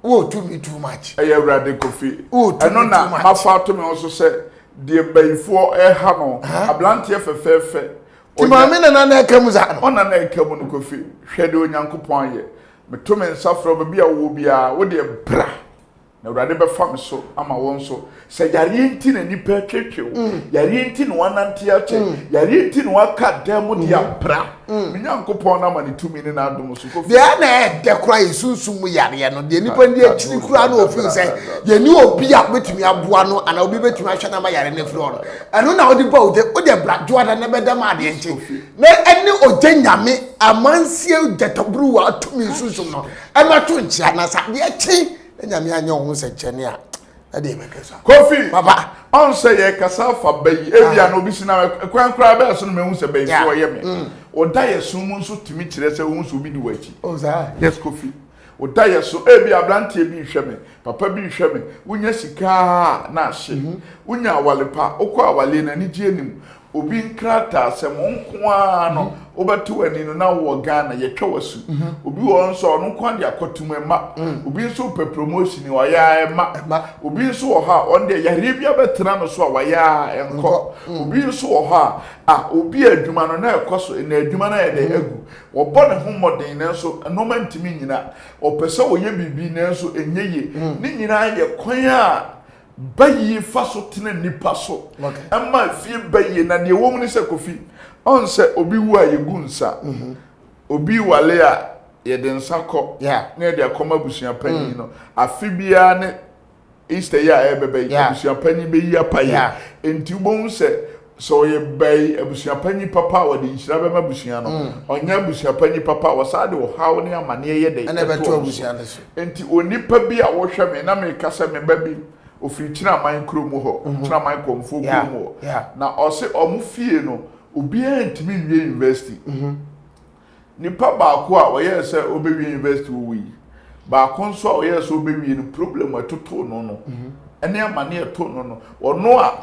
[SPEAKER 1] wo to me too much
[SPEAKER 2] eye Awurade Kofi
[SPEAKER 1] Oh, too
[SPEAKER 2] eno na
[SPEAKER 1] much.
[SPEAKER 2] mafa to me also say de bayifo ha no ablante fefefe
[SPEAKER 1] ti ma me na eka mu za no
[SPEAKER 2] ona na eka mu no Kofi hwede onyankopon ye me to me nsafro ba bia wo bia wo de bra na Awurade be fa me so ama won so se yare nti na nipa twetwe yare nti na wanante ache yare nti na waka demo dia bra me nyankopon na ma ne tumi ne na adom so Kofi
[SPEAKER 1] de na de kura yesunsum mu yare no de nipa ndi akiri kura na ofin se ye ni obi a betumi aboa no ana obi betumi ahwe na ma yare na firi no eno na odi ba o de bra joada na beda ma de nche na eni oje nyame amansie detobru wa atumi yesunsum no e ma to nchia na sa de echi nyame anya ho se chene a ade mekesa
[SPEAKER 2] Kofi
[SPEAKER 1] papa
[SPEAKER 2] on say ye kasa fa bayi ebia na obi sina kwan kra ba so no mehu se bayi so ye me o da ye so mu nso timi kire se wo nso bi di wachi
[SPEAKER 1] o za
[SPEAKER 2] yes Kofi o da ye so ebia blante bi hwe me papa bi hwe me wonya sika na ahye wonya awalepa okọ awale na ni gie nim obi nkrata se mo nko no obetu ani no na wo Ghana ye twa wasu obi wo nso ono kwan de akotum ma obi nso pe promotion wa ya ma obi nso wo ha on de yare bia betra no so wa ya enko obi nso wo ha obi adwuma no na ekoso na adwuma na ye de agu wo bo ne ho modern na so no mantimi nyina o pese wo ye bibi na so enyeye ni nyina ye kwan a bayi faso tena nipa so ama fie bayi na ne wo mu ni se Kofi on se obi wu a yegu nsa obi wale a ye de nsa kọ na de akoma busua panyi no afi bia ne Easter ya ebebe busua panyi be yi apaye enti bo se so ye bay busua panyi papa wa de nhira be ma busua no onya busua panyi papa wa sa de wo hawo ne amane ye de
[SPEAKER 1] ana beto busua ne so
[SPEAKER 2] enti onipa bi a wo hwe me na me kasa me babi ofiri kira man kromo ho kira man komfo kromo na ose omufie no obi antimi nwie university nipa baako a oye se obewie university wo wi baako nso a oye se obewie no problem atoto no no ene amane eto no no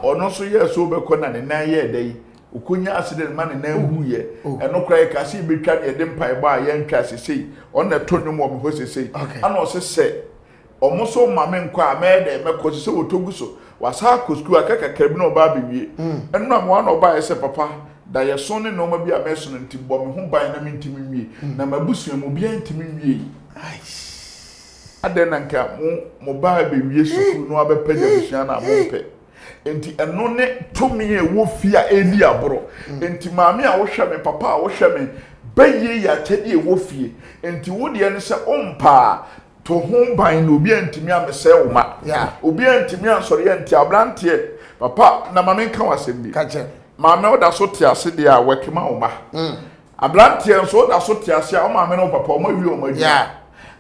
[SPEAKER 2] ono so ye se obekọ na ne nan ye dai okonya accident man na hu ye eno kra ka se betwa ne de mpai ba ye ntwa sesei ono eto no mo ho sesei ana o se omo so mame nkwa amede mekọ se otogu so wasa kosku akaka bi na oba bewie eno am wa na oba ye se papa da ye so ne no ma bi ameso no ntibọ me ho ban na me ntimi nwie na mabusua mo bia ntimi nwie ade na nka mo ba bewie suku no abepa jabusua na mo mpe enti eno ne tumi e wo fia eni aboro enti maame a wo hwe me papa a wo hwe me baye ya tedi e wo fie enti wo de ne se ompa to ho ban no obi antimi amese wo ma obi antimi ansori enti ablante papa na maame nka wasem bi
[SPEAKER 1] ka che
[SPEAKER 2] maame wo da so te ase de a wekema wo ma ablante enso da so te ase a wo maame no papa o ma wi o ma wi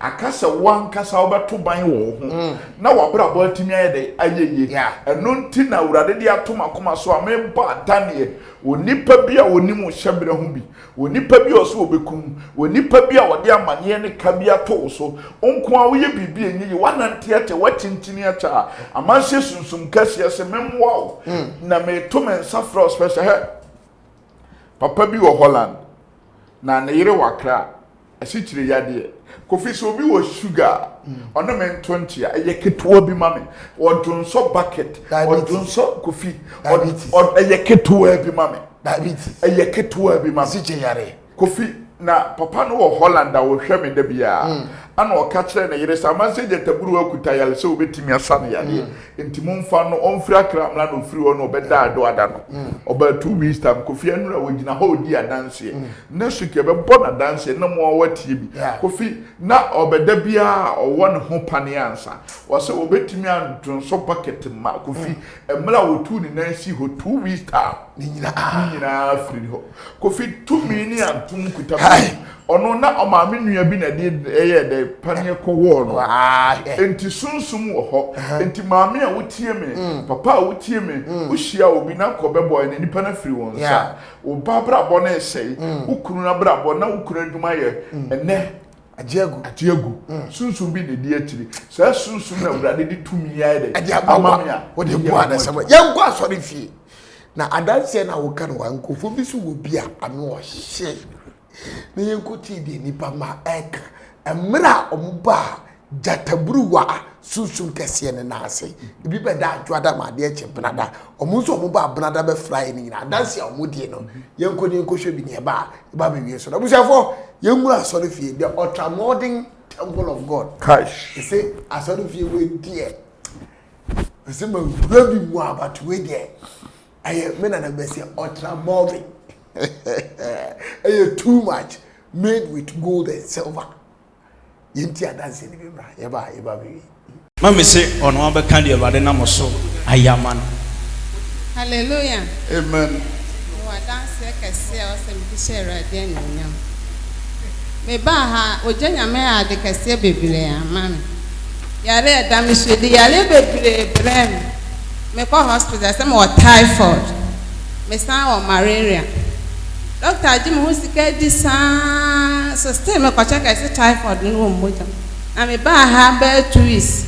[SPEAKER 2] akasa wankasa obeto ban wo ho na wabrabo atimi ayede ayeye eno nti na urade de atoma koma so amemba danie onipa bia onim hyebre ho bi onipa bia oso obekum onipa bia wode amane ne ka bia to so onko a wo ye bibi enyi wanante ate wachinchini acha amanse sunsum kase ase memwa na me to men safra special he papa bi wo Holland na ne yire wakra asichire yade Kofi so bi wo sugar ono men 20 a ye ketewa bi mame odunso bucket odunso Kofi ye ketewa bi mame
[SPEAKER 1] diabetes
[SPEAKER 2] ye ketewa bi mame
[SPEAKER 1] siche yare
[SPEAKER 2] Kofi na papa no wo Holland wo hwe me da bia ana o ka kire na yire sa man se je taburu akuta yale se obetimi asane yale enti momfa no onfiri akra mla no ofiri wo no obeda ado ada no oba 2 weeks time Kofi anura wo gina ho di adanse na suke be bo na dance na mo watie bi Kofi na obeda bia owo ne ho pane ansa wo se obetimi andonso bucket ma Kofi emla wo tu ni na si ho 2 weeks time ni nyina free ho Kofi 2 mini antum kuta ono na omame nua bi na de eye de panie ko wo no enti sunsum wo ho enti maame a wotie me papa a wotie me wo hia obi na ko bebo na nipa na free won sa wo babra bo na esei wo kunu na brabo na wo kunu adwuma ye ene ajiagu sunsum bi de di atiri sa sunsum na urade de tumi ya de amame a
[SPEAKER 1] wo de bo adasama yankwa asori fie na adanse na wo kan wankofo bi so wo bia ano hye na yenkoti de nipa ma eka emra omuba Jataburuwa susum kese ne nase ebi be da adwada ma de eche brada omunso omuba brada be fry ni na dance ya omudie no yenko ni enkohwe bi ne ba be wie so abusiafo yengura asori fie the ultramodern temple of God
[SPEAKER 2] Cash.
[SPEAKER 1] you say asori fie we die ese ma wura bi mu abatu we die aye me na be say ultramodern aye too much made with gold and silver yenti adanse ni bibra yeba bi
[SPEAKER 3] Mama say on one back candy about the number so ayaman.
[SPEAKER 6] Hallelujah.
[SPEAKER 2] Amen.
[SPEAKER 6] Wa dance kese o se mi share radio nyam. Me ba ha ojanya me ade kese bebire amam. Yare da mi swedi yare bebire brem. Me ko hospital say me o typhoid. Me san o malaria. Doctor Jim hu sika di san so stay me ko check say typhoid no mo jam. Na me ba ha be 2 weeks.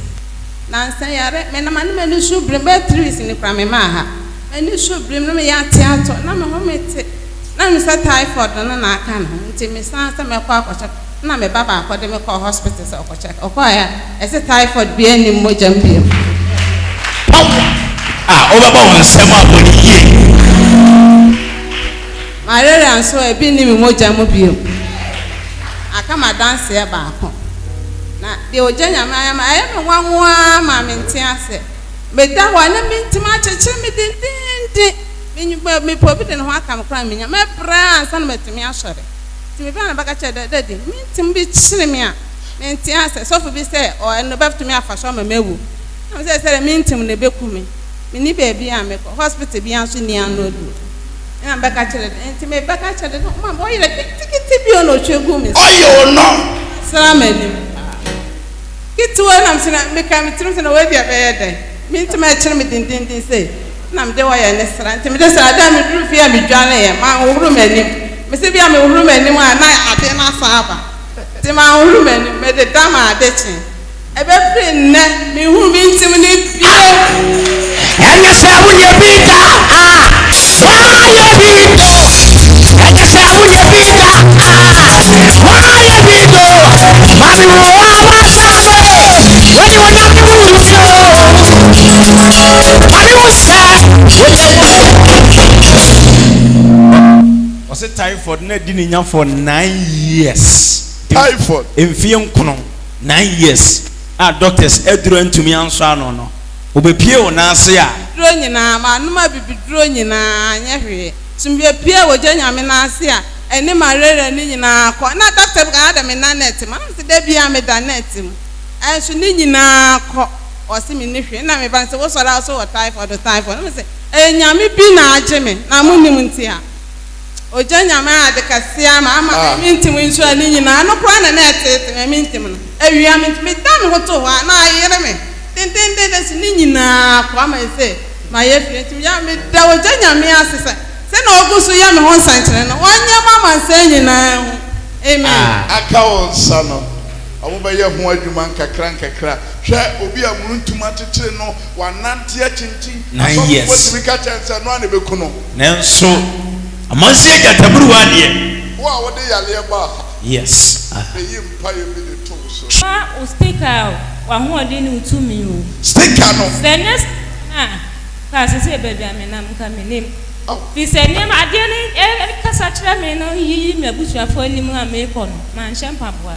[SPEAKER 6] Na san yare me na manu me ni shu brem be 3 weeks ni kwa me ma ha. Any show brim no me ya theater na me homete na me say typhoid no na aka no nti me san say me kwa check na me baba akode me call hospital say ko check okwa ya e say typhoid bi ani mojam bi
[SPEAKER 3] Obaba won sem aboni ye
[SPEAKER 6] malaria so e bi ni mojam bi aka ma dance e ba ko na de ojanya ma ya me wanwa ma me ntiase me da wa na me ntima cheche me din me pobi de no aka me kra me nya me bra ansa na metimi asore ti me ba na baka che dadi me ntim bi chire me a me ntiase so fo bi se o no ba ftumi afa so ma mewu na me se me ntim ne beku me ni baby a me hospital bi anso ni anodu na baka che ntim me baka che no ma boy le tikiti bi ono twegu me
[SPEAKER 2] Oyo no.
[SPEAKER 6] sara mani kitwa na msina me ka me trim se na we bia be yede me ntim a chire me din say na me de wa ya ne sara ntim de sara da me duru fi a me dwane ye ma ohuru mani me se bia me ohuru mani a na ade na saba ti ma ohuru mani me de dama ade chi e be free ne me hu me ntim ni bi
[SPEAKER 5] And you say, when you beat that, why you beat though? And you say, when you beat that, why you beat though? Mami wo wa sabe, when you want to move so. Mami wo say,
[SPEAKER 3] was it typhoid na di ni nya for 9 years.
[SPEAKER 2] Typhoid.
[SPEAKER 3] Emfie nkono 9 years. Doctors eduro ntumi anso ano no. Obepie wo na ase a
[SPEAKER 6] duro nyina ma numa bibi duro nyina nya hwe tumbie pie wo janya me na ase a eni malaria ni nyina ko na doctor ga da me na net ma se da bia me da net mu enso ni nyina ko o se me ni hwe na me ban se wo sora so wo typhoid me se enya me bi na age me na mu nim nti a o janya ma ade kasia ma ama me ntim nso ani nyina no kro na net me ntim no awia me da me ho to ho na ayere me den ni nyina kwa ma se ma ye fi nti ya me da wo janya me asese se na ogusu ya me ho nsankere no wanya mama se nyina ho amen
[SPEAKER 2] Aka won sa no. Awo be ye ho adwuma nkakra. Hwe obi amuru ntuma tetire no wanante achinchin.
[SPEAKER 3] 9 years.
[SPEAKER 2] Wo tibika chansa no ane beku no.
[SPEAKER 3] nanso amansi agataburuwa de
[SPEAKER 2] Wo a wo de yale ba.
[SPEAKER 3] yes
[SPEAKER 2] Be yi mpa ye bi de to so.
[SPEAKER 7] Ma o sticker wa ho ade ni utumi o.
[SPEAKER 2] Sticker no.
[SPEAKER 7] The next ka se baby ame na mka me nim.
[SPEAKER 2] Oh.
[SPEAKER 7] Fi se nim ade ni kasa kire me no yi me abusuafo anim a me ko no. Ma nhye mpaboa.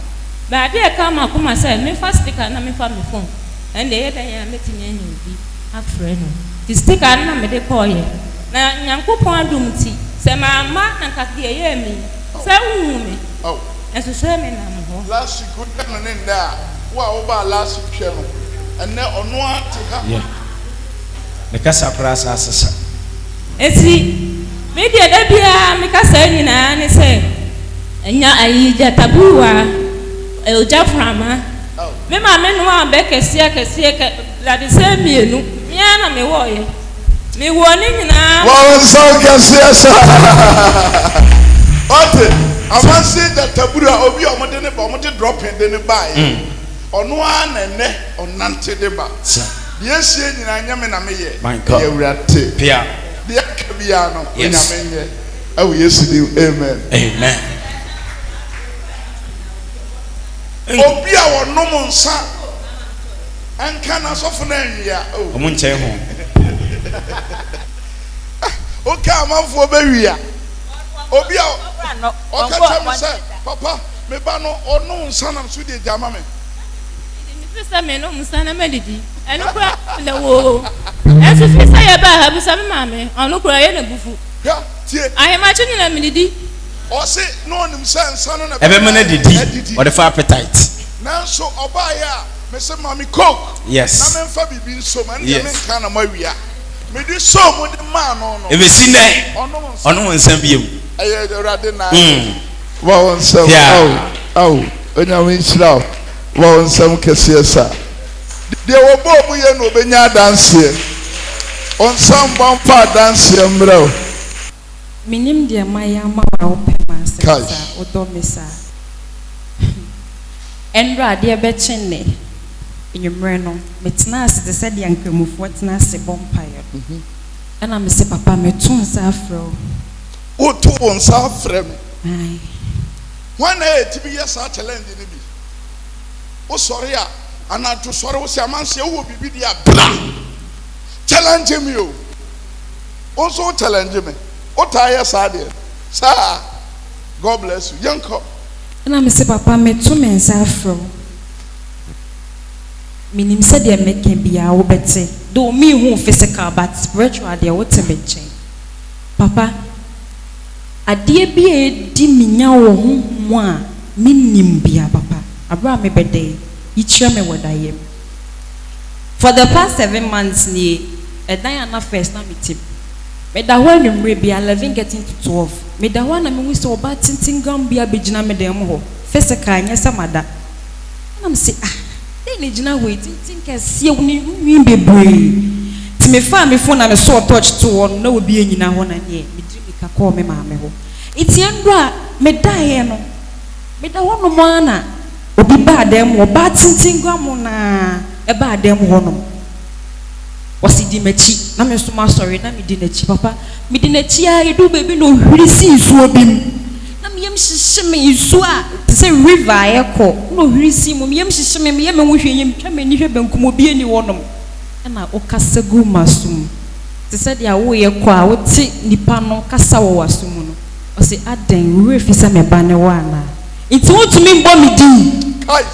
[SPEAKER 7] Ba ade ka ma kuma se me fa sticker na me fa me phone. And dey da ya metimi anyi bi afre no. The sticker na me de ko ye. Na nyankopon adum ti. Se ma na nka de ye mi. Se wu me.
[SPEAKER 2] Oh.
[SPEAKER 7] Enso so me na mo.
[SPEAKER 2] Last week we done in there. Wo ba last week no. Enne ono ate ha.
[SPEAKER 3] yeah the kasa prasa asesa
[SPEAKER 7] Esi media da bia me kasa nyina ne se enya ayi jatabuwa oja frama me ma me no am be kese ke la de se mienu mia na me wo ye me wo ni nyina
[SPEAKER 2] Wo so kase Ote amansi da tabura obi omode ne ba omode dropping de ne bae ono anene onante de ba Yes, nyina na me ye.
[SPEAKER 3] My
[SPEAKER 2] Ye
[SPEAKER 3] pia
[SPEAKER 2] de akabia no
[SPEAKER 3] Yes.
[SPEAKER 2] nyame ye. Awu Yesu di amen.
[SPEAKER 3] amen
[SPEAKER 2] Obi a wonom nsa Enka na sofo na nwia.
[SPEAKER 3] Omo nche ho.
[SPEAKER 2] Okay, amanfo be wia. Obi a okacha me say, papa, me ba no ono nsa na so de jama me.
[SPEAKER 7] Me say me no nsa na medidi. Eno kura le wo. Esu fi say e ba ha bi say me ma me. Ono kura ye na bufu.
[SPEAKER 2] Ya, tie.
[SPEAKER 7] Ahema chi na medidi.
[SPEAKER 2] O say no nim say nsa no na.
[SPEAKER 3] Ebe me na didi. Or the for appetite.
[SPEAKER 2] Nanso oba ya, me say mami coke.
[SPEAKER 3] Yes.
[SPEAKER 2] Na me mfa bibi nso man de
[SPEAKER 3] Yes.
[SPEAKER 2] me nka na mawia. Me di so mo de ma no no.
[SPEAKER 3] Ebe si ne. Ono nsa biem.
[SPEAKER 2] Aye, Rade na. Wa wonsam. Au. Onya we nshira. Wa wonsam kese sa. De wo bo mu ye no obenya danse. Onsam bampa danse mrawo.
[SPEAKER 8] Minim de maya ma wo pema sa. Odo misa. Endra de be chinne. Enyumre no. Metena ase de se de ankamufu tena ase bompa yo. Ana me se papa me tun sa afro.
[SPEAKER 2] O to wonsa frem.
[SPEAKER 8] Ai.
[SPEAKER 2] When e tibi yes a challenge ni bi. O sorry a ana to sorry o se amanse wo bibi dia bra. Challenge me o. O so challenge me. O ta yes a de. Sir, God bless you. Yanko.
[SPEAKER 8] Ana me se papa me tun me sa afro. Minim se de me ken bia wo bete. Do me who physical but spiritual de wo te benche. Papa adeɛ bi edi minya wo ho mo a minim bia papa abra me bede yikyerɛ me wodayem for the past 7 months ni edan ana first na metim me da ho anwumre bia 11 getting to 12 me da ho na me hu sɛ oba tintin gam bia begina me dem ho physical nya samada na me say dey ne gina ho tintin kɛse woni nwin bebree ti me fa me phone na me so touch to one na obi anyina ho na ne ka call me maame ho iti endra me dae no me da wono mo ana obi ba dem oba tintin gwamo na e ba dem ho no wasi di machi na me so ma sorry na me di nachi papa me di nachi a edu baby no hwiri si nsuo bim na me yem hyehye me nsuo a se river ekọ no hwiri si mo me yem hyehye me yem ho hwe yem twa me ni hwe benkum obi ani wonom na o kasagu masum te said ya wo ye kwa wo ti nipa no kasa wo wasum no o se aden we fi sa me ba ne wa na nti wo tumi mbo me din
[SPEAKER 2] kai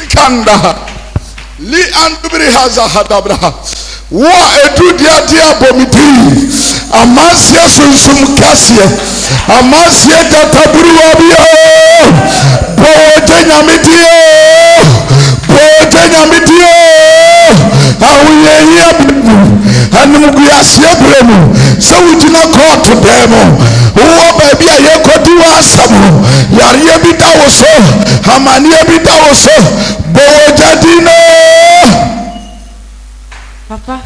[SPEAKER 2] kanda li andubri haza hadabra wa edu dia bomiti amasia sunsum kasia amasia tataburu abio bojenya mitie awuye animguasia bremu so wujina court demo wo baby aye kodi wasamu yare bi dawo so amanie bi dawo so bojadino
[SPEAKER 8] papa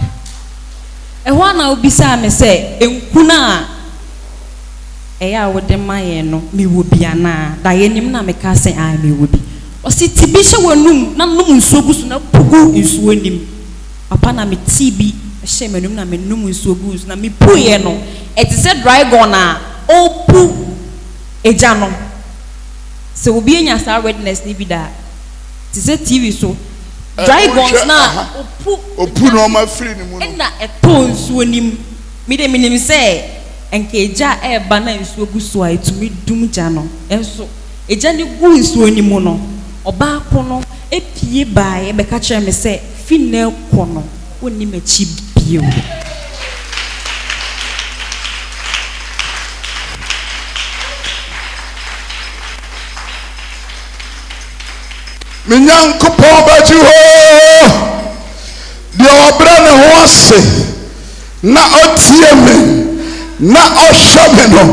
[SPEAKER 8] ehwa na obisa me se enkuna eya wo de maye no mi wo bia na da yenim na me ka se a mi wo bi o si tibi hye wonum na num nsuo gu so na pugu nsuo nim papa na me tibi hye manum na me num nsuo gu so na me puye no it is a dry gun na opu eja no se obi enya sa redness ni bi da it is a TV so dry guns na
[SPEAKER 2] opu no ma free ni mu no
[SPEAKER 8] na eto nsuo nim mi de minim se enke eja e ba na nsuo gu so a etumi dum ja no enso eja ni gu nsuo nim no oba ko no epie ba e be ka kire me se fi na ko no woni machi bio
[SPEAKER 2] minyankopɔn bɛgye hɔ deɛ ɔbrɛ ne ho ase na ɔtie me na ɔhwɛ me no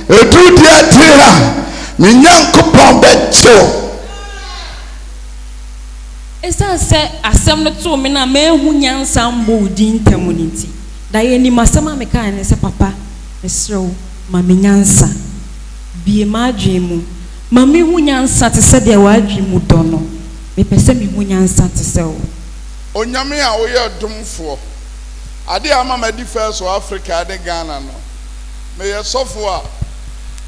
[SPEAKER 2] ɛduru deɛ tiri a minyankopɔn bɛgye wo
[SPEAKER 8] esa se asem no to me na mehu nyansa mbo di ntamu nti da ye ni masema me kan ne se papa mesrew ma me nyansa bie ma adwen mu ma me hu nyansa te se de wa adwen mu do no me pese me hu nyansa te se wo
[SPEAKER 2] onyame a wo ye domfo ade ama ma di first of Africa de Ghana no me ye sofo a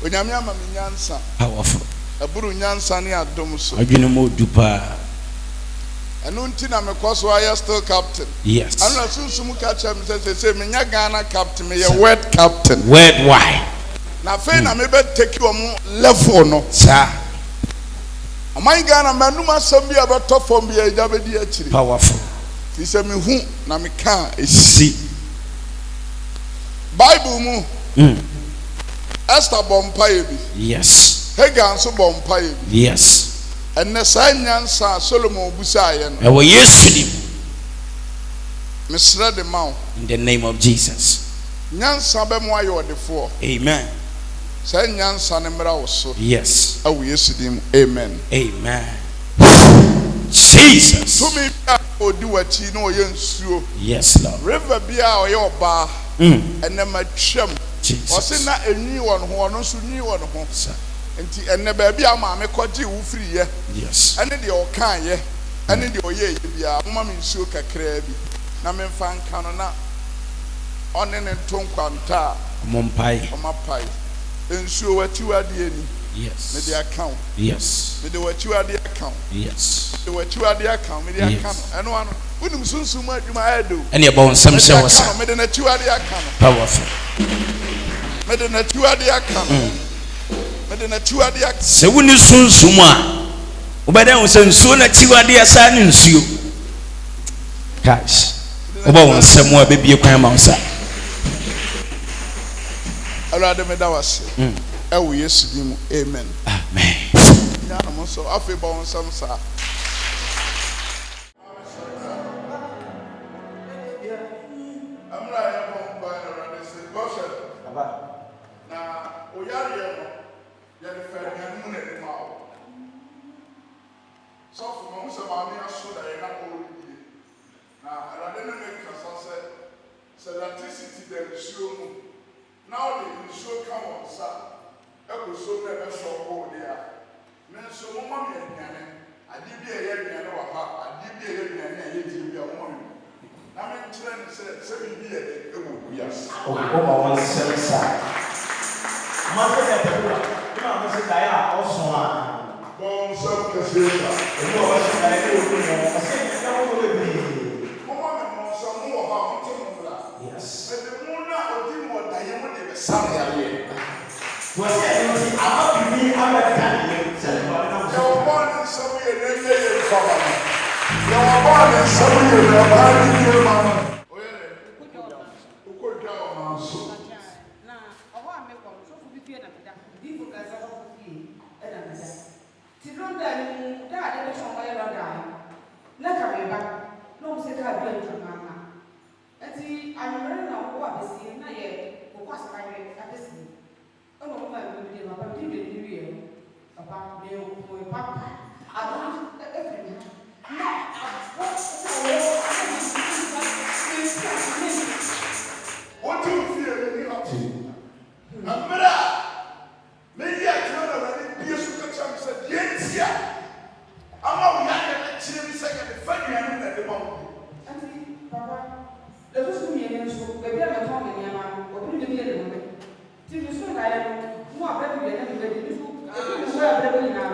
[SPEAKER 2] onyame ama me nyansa
[SPEAKER 3] Powerful.
[SPEAKER 2] eburu nyansa ne adom so
[SPEAKER 3] Adwene mo dupa.
[SPEAKER 2] eno nti na me kwaso I still captain.
[SPEAKER 3] Yes.
[SPEAKER 2] Ano sunsumu ka cha me say me nya Ghana captain me ye word captain.
[SPEAKER 3] Word why?
[SPEAKER 2] Na fe na me be take you mo level no.
[SPEAKER 3] Sir.
[SPEAKER 2] Aman Ghana manum asam bi abeto fom bi eja be di akiri.
[SPEAKER 3] Powerful.
[SPEAKER 2] Ti se me hu na me ka
[SPEAKER 3] See.
[SPEAKER 2] Bible mu. Esther bompaye bi.
[SPEAKER 3] Yes.
[SPEAKER 2] Hagar so bompaye bi.
[SPEAKER 3] Yes.
[SPEAKER 2] And the sign nyansa Solomon busaye no.
[SPEAKER 3] Ewo Yesu dim.
[SPEAKER 2] Mesra de maw.
[SPEAKER 3] In the name of Jesus.
[SPEAKER 2] Nyansa be mo ayo defo.
[SPEAKER 3] Amen.
[SPEAKER 2] Say nyansa ne mra wo so.
[SPEAKER 3] Yes.
[SPEAKER 2] Awo Yesu dim. Amen.
[SPEAKER 3] Amen. Jesus.
[SPEAKER 2] To me odi wachi no ye nsuo.
[SPEAKER 3] Yes, Lord.
[SPEAKER 2] River bia oye oba. Ene matwam.
[SPEAKER 3] Jesus.
[SPEAKER 2] Ose na enwi won ho no so nwi won ho.
[SPEAKER 3] Sir.
[SPEAKER 2] Enti ene ba bia ma me kwaji wo free ye.
[SPEAKER 3] Yes.
[SPEAKER 2] Ene de o kan ye. Ene de oye ye bia mama me nsuo kakra bi. Na me mfa nka no na one ne tonkwanta
[SPEAKER 3] Mompai.
[SPEAKER 2] omapai. Nsuo wati wade ani.
[SPEAKER 3] Yes.
[SPEAKER 2] Me de account.
[SPEAKER 3] Yes.
[SPEAKER 2] Me de wati wade account.
[SPEAKER 3] Yes.
[SPEAKER 2] Me de wati wade account. Me de account. Eno ano. Unum sunsum adwuma ayedo.
[SPEAKER 3] Any about some show us.
[SPEAKER 2] Me de na ti wade account.
[SPEAKER 3] Powerful.
[SPEAKER 2] Me de na ti wade account. Me de na ti wade account.
[SPEAKER 3] Se woni sunsum a obeda wo se nsuo na tiwade asa ne nsuo. Cash. Oba won nsem a bebie kwan ma nsa.
[SPEAKER 2] Alade me da wase. Ewo Yesu dim. Amen.
[SPEAKER 3] Amen.
[SPEAKER 2] Ya no so afi ba won sam sa. Amra ya bon ba na rade se boshe. Baba. Na oyare no ya de fa ya mu na de ma o. So fu mo se ma mi aso da ya na o ri. Na alade na me kasa se electricity de nsuo mu. Now the nsuo come on sa. Eko so na be so ko de a. Me nso mo ma me aduane. Ade bi e ye aduane wa ha. Ade bi e ye aduane e ye di bi a mo mo. Na me nkyerɛ ne sɛ bibi yɛ de ewu wiase.
[SPEAKER 5] O ma wɔn nsɛm saa. Mama sɛ ɛtɛkura. Ima mo sɛ dae a ɔso a.
[SPEAKER 2] Bɔn nsɛm kɛseɛ ba.
[SPEAKER 5] Ɛmu a wɔsɛ dae ne oku mu. Ɔsɛ ɛka mo bebree.
[SPEAKER 2] Mama me mo nsɛm mo wɔ hɔ a mo te mo bra.
[SPEAKER 5] Yes.
[SPEAKER 2] Ɛde mo na odi mo dae mo de be sare ayɛ.
[SPEAKER 5] Wɔsɛ ɛno ti ama bibi abɛka ne sɛ ɛbɔ ne nam
[SPEAKER 2] Yɛ wɔ bɔ ne nsɛm yɛ ne yɛ yɛ mfama no. Yɛ wɔ bɔ ne nsɛm yɛ ne ɔba ne yɛ ma no. Oyɛ dɛ. Okodwa ɔma nso.
[SPEAKER 6] Na ọwọ́ àmì kọ̀ ló sọ́fù bí fíẹ̀ nàbẹ̀dá bí kò kà sọ́fù fíẹ̀ ẹ̀ nàbẹ̀dá. Ti lọ́ndà ni mu dáadé ní sọ̀rọ̀ ẹ̀ lọ́ndà yìí. Lẹ́ka mi bá náà mo ṣe dáadé ẹ̀ tó máa ma. Ẹti àyùmọ̀rẹ́ náà wọ́n wà bẹ́sí náà yẹ kókó àsàkáyọ̀ abẹ́sí. Ẹ̀nà wọ́n máa ń gbé bíi bàbá bí ìbéèrè ní rí ẹ̀ bàbá mi ò mọ̀ ẹ̀ pápá. Àdó ẹ̀fẹ̀ mi.
[SPEAKER 2] What do you feel in the heart? Amra, maybe I can't already be a super champ. Said, yes, yeah. I'm not young and actually second the funny and at the moment.
[SPEAKER 6] Auntie, Papa, the first thing you know, baby, I'm talking to your man, or put it in the moment. Till you saw that I'm more better than anybody. You were better now.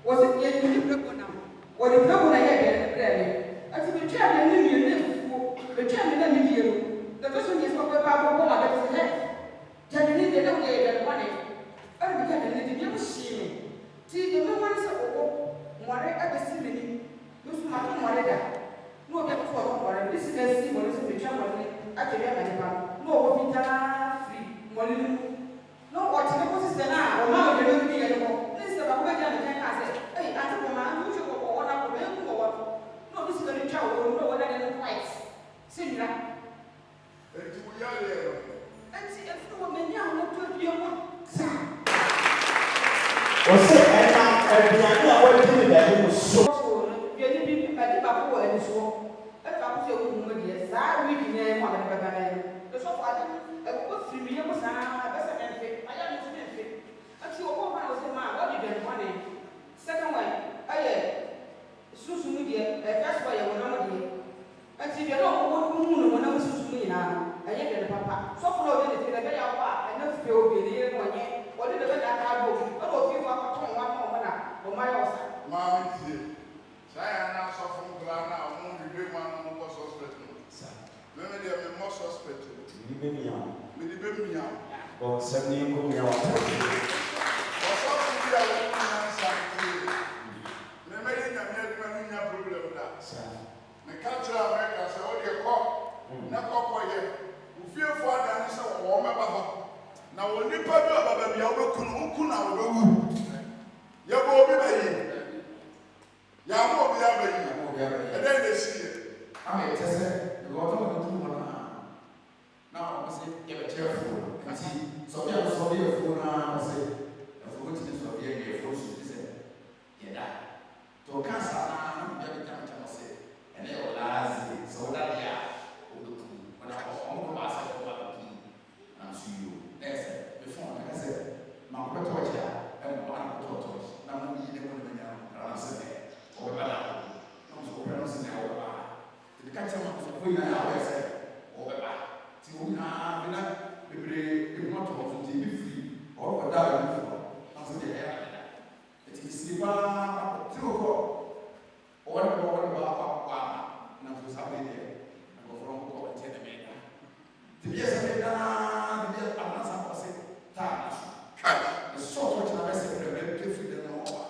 [SPEAKER 6] Was it yet you look now? Or the problem I had at the prayer. Until the child and you live, the child and you. The person is over Papa, that's the head. Tell me they don't get that money. I began to never see me. See, the no one is a more ever see me. You smart on one day. No, better for one. This is a sea, what is the family? I can have any man. No, what free. Money. No, what is the now? Or now they don't be anymore. This is about what I say. Hey, I took a man who should go on up or what. No, this is the child who know what I didn't quite. See that.
[SPEAKER 2] And to we are there.
[SPEAKER 6] And see if you were many are not to be a one.
[SPEAKER 5] Ɔsɛ ɛna aduane a wɔde ne dade mu so.
[SPEAKER 6] Yɛde bi pɛde baako wɔ ani soɔ. Ɛfa ko sɛ wohu mu deɛ saa wiki na mu a bɛde bɛba na yɛ. Ɛsɔfo ade ɛkokɔ firi mi yɛ mu saa bɛsɛ mɛ mfe. Ayɛ mi ti mɛ mfe. Ati ɔkɔ hɔ na ɔsɛ ma wɔde dɛm hɔ ne. Second one ɛyɛ susu mu deɛ first one yɛ wɔnam deɛ. Ati deɛ na ɔkɔ mu no wɔnam susu mu nyinaa ɛyɛ dɛm papa. Sɔfo na ɔde ne fi na ɛbɛyɛ akɔ a ɛna fi obi ne yɛ wɔnyɛ
[SPEAKER 5] What did the car go? Oh, you want to one my house.
[SPEAKER 2] Mammy, I now suffer from Ghana. I won't be doing one more suspect. Maybe they are more suspect. Maybe baby young. Or 70 go me out. Or something we are looking at something. Maybe you have a problem with that. The culture of America says, oh, you call. Not call here. We feel for that and so warm about. Now, when you put up a baby, I will come out. You will be by you won't be able to. And then they see it. I mean, you got to do one. Now, I say, get careful. I see, so you have to be a fool now. I say, I forgot to do a fool. She said, yeah, to cancer, I'm very time to say, and they will last. So that, yeah, when I go myself, I'm see you. Next, before I said, my torch, and one torch. Now, I'm going to be able to say, oh, but I'm so pronouncing now. The cancer was a queen, I said, oh, but we not to be free or die before. It is sleep 2 o'clock. What about not to something there? I go from go and tell the man. To be a second, I'm not supposed to time. The sort of I said, very different than all.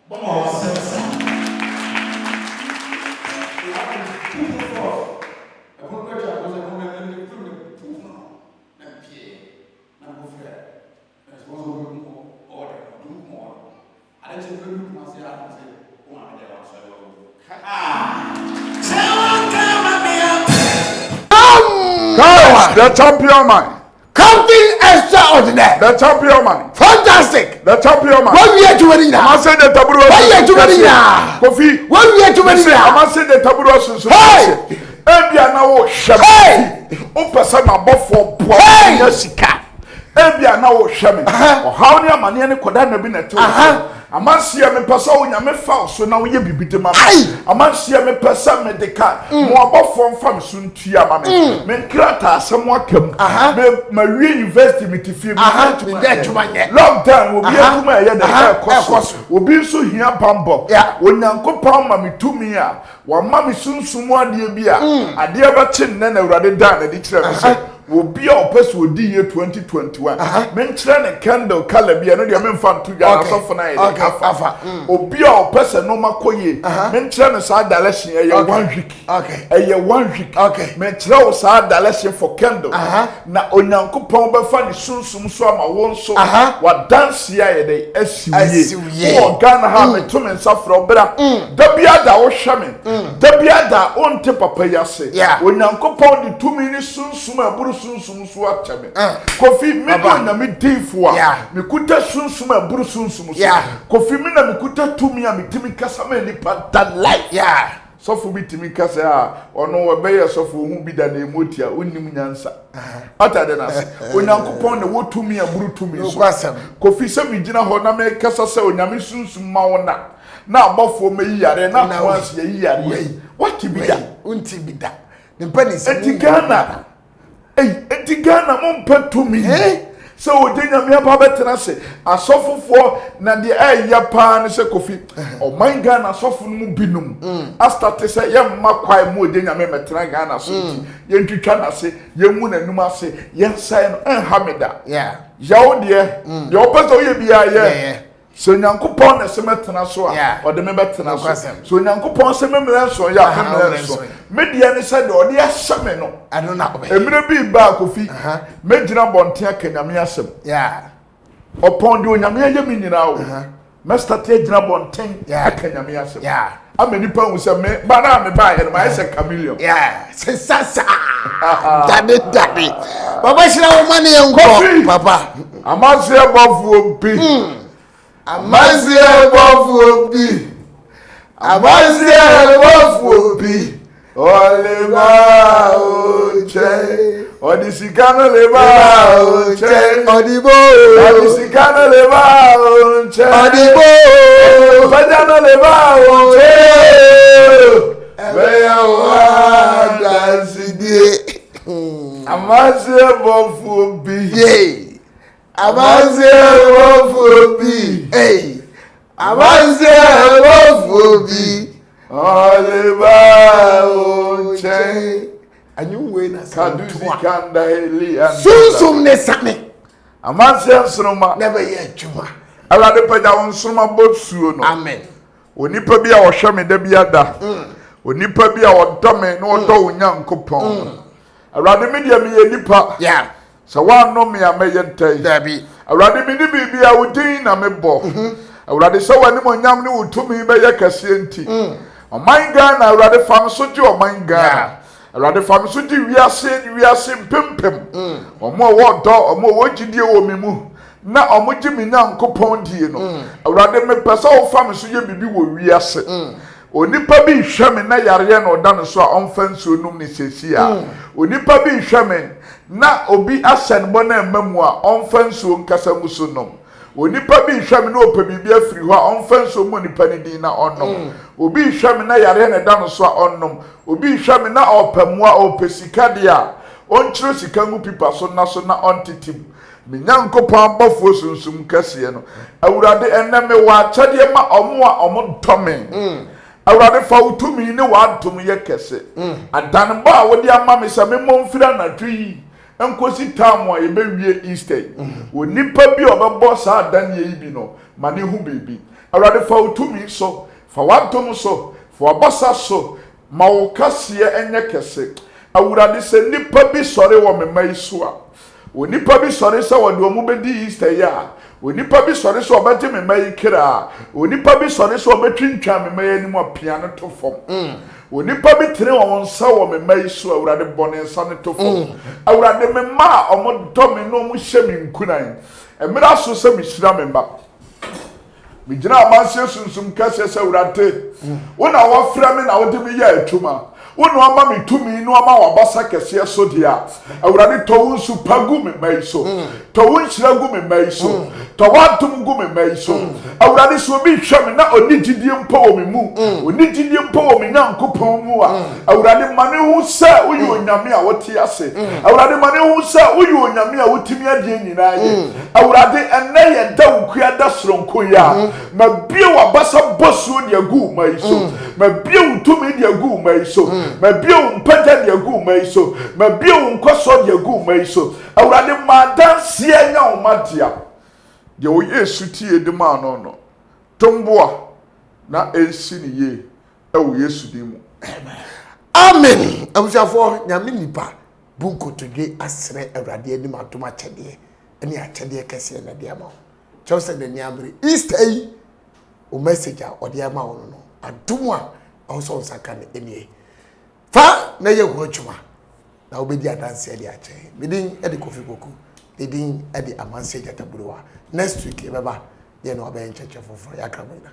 [SPEAKER 2] But the champion man.
[SPEAKER 1] Captain extraordinaire.
[SPEAKER 2] The champion man.
[SPEAKER 1] Fantastic.
[SPEAKER 2] The champion man.
[SPEAKER 1] 1 year to win.
[SPEAKER 2] I say the taboo.
[SPEAKER 1] 1 year to win.
[SPEAKER 2] Kofi.
[SPEAKER 1] 1 year to win.
[SPEAKER 2] I say the taboo.
[SPEAKER 1] Hey.
[SPEAKER 2] Ebia na wo hwem.
[SPEAKER 1] Hey.
[SPEAKER 2] O pese na bofo bo ya sika. Ebia na wo hwem. O hawo ne amane ne koda na bi na te. Amansia me pese wo nya me fa so na wo ye bibide ma. Amansia me pese medical. Mo abofo mfa me so ntua ma me. Me nkrata asem wakam. Me ma wie university me tifie me long time wo bi akuma ye na ekoso. Obi nso hia pambo. Onyankopon ma me tumi a wa ma me sunsumu ade bi a ade ba che nne na awurade dan na di kire me se obi a opeso odi ye 2021 me nkire ne candle color bi no de me mfa ntu ya asofo na ye afa obi a opeso no makoye me nkire ne sa direction ye 1 week ye 1 week me nkire wo sa direction for candle na onyankopon be fa ne sunsum so ama won so wa dance ya ye de asiwie o Ghana ha me to me nsafro bra da bia da wo hweme da bia da onte papa yase onyankopon de tumi ni sunsum aburu sunsum so atame Kofi me na me defo a me kuta sunsum aburu sunsum so Kofi me na me kuta tumi a me timi kasa me nipa that life so for me timi kasa a ono we be so for hu bi da na emoti a onnim nyansa atade na se onyankopon na wo tumi aburu tumi so Kofi se me gina ho na me kasa se onyame sunsum ma wona na abofo me yiyare na kwanse yiyare what be that
[SPEAKER 1] unti bi da ne pani se
[SPEAKER 2] Ghana eti Ghana mo mpatumi so odenya me aba betena se asofofo na de ya pa ne se Kofi o man Ghana asofo no mu binum astarte se ye mma kwai mo odenya me metena Ghana so ye ntwitwa na se ye mu nanum ase ye nsae no enhameda yawo de ye opeso ye bia ye so nyankopon na se metena so a o de me betena so so nyankopon se memre so ya memre so media ne se de o de ahye no
[SPEAKER 1] ano na obe
[SPEAKER 2] emre bi ba Kofi megina bonte akanyame asem opon de onyame ye mi nyina o me start agina bonte akanyame asem amani pa hu se me ba na me ba ye no ma se chameleon
[SPEAKER 1] se sasa dade baba shira wo mane yenko papa
[SPEAKER 2] amaze bofu obi amazie bofu obi oleba oche odisikano leba oche
[SPEAKER 1] odibo
[SPEAKER 2] odisikano leba oche
[SPEAKER 1] odibo
[SPEAKER 2] fajano leba oche
[SPEAKER 1] ebeya wa dansidi
[SPEAKER 2] amazie bofu obi
[SPEAKER 1] Amanse wofobi. Hey. Amanse wofobi.
[SPEAKER 2] Oliba onche.
[SPEAKER 1] Anyu we na
[SPEAKER 2] Kaduzi kanda heli and
[SPEAKER 1] Sunsum ne same.
[SPEAKER 2] Amanse nsroma.
[SPEAKER 1] Never ye juma.
[SPEAKER 2] Awurade pagya wo nsroma botsuo no.
[SPEAKER 1] Amen.
[SPEAKER 2] Onipa bi a wohwe me da bi ada. Onipa bi a wodɔ me na wodɔ wo Nyankopɔn. Awurade me dia me ye nipa.
[SPEAKER 1] Yeah.
[SPEAKER 2] So one no me a meye ntai.
[SPEAKER 1] Dabi.
[SPEAKER 2] Awurade me ni bibi a wodin na me bɔ. Awurade so wani mo nyam ne wotumi be ye kase nti. Oman Ghana awurade fam so ji oman Ghana. Awurade fam so ji wiase mpempem. Omo wo dɔ, omo wo gidie wo me mu. Na omo ji me Nyankopɔn die no. Awurade me pesa wo fam so ye bibi wo wiase. Onipa bi hwɛ me na yare na ɔda no so a ɔmfa nsuo num ne sesi a. Onipa bi hwɛ me na obi ahyɛ no na emamu a ɔmfa nsuo nkasa mu so nom. Onipa bi hwɛ me na opa bibi afiri hɔ a ɔmfa nsuo mu nipa ne din na ɔnom. Obi hwɛ me na yare na da no so a ɔnom. Obi hwɛ me na ɔpamua ɔpɛ sika de a ɔnkyerɛ sika ngu pipa so na ɔntetim. Me Nyankopɔn bɔfo sunsum kɛseɛ no. Awurade ɛnɛ me wa kyɛdeɛ ma ɔmo a ɔmo dɔ me. Awurade fa utumi ne wadom ye kese adanba a wodi ama me se me momfira na twi enkosi tam a ye bewie Easter onipa bi obebo sa adan ye bi no ma ne hu bebi awurade fa utumi so fa wadom so fa wabasa so ma wo kase enye kese awurade se nipa bi sore wo me mai so a onipa bi sore se wo de omu bedi Easter ya onipa bi sore so obete me mai kira onipa bi sore so obetwintwa me mai ani mo apia no to fom onipa bi tire won nsa wo me mai so awurade bone nsa ne to fom awurade me ma omo do me no mo hye me nkunan emira so se me hira me ba me gina amanse sunsum kase se awurade wona wo fra me na wo de me ya atuma wonu ama me tumi no ama wabasa kese so dia awurade to wonsu pagu me mai so to wonhyira gu me mai so to watum gu me mai so awurade so bi hwa me na onigidie mpo wo me mu onigidie mpo wo me Nyankopɔn mu a awurade mane hu sa wo yi onyame a wote ase awurade mane hu sa wo yi onyame a wotimi ade nyina ye awurade enne ye da wukua da soronko ya ma bie wabasa bosuo de agu mai so ma bie wutumi de agu mai so ma bie umpata de agu mai so ma bie unkoso de agu mai so awurade ma danse anya umadia de o Yesu tie de ma no tomboa na ensi ni ye e wo Yesu di mu
[SPEAKER 1] Amen. Abusafo nyame nipa bunkotodwe asre awurade ani matoma kyede ani akyede kese na de ama chose de niamre Easter yi o message a ode ama wo no adom a also nsaka ne enie fa na ye ho atwuma na obedi adanse de ache bidin e de kofi koku bidin e de amanse jataburuwa next week e baba ye no aben cheche fofo ya kramina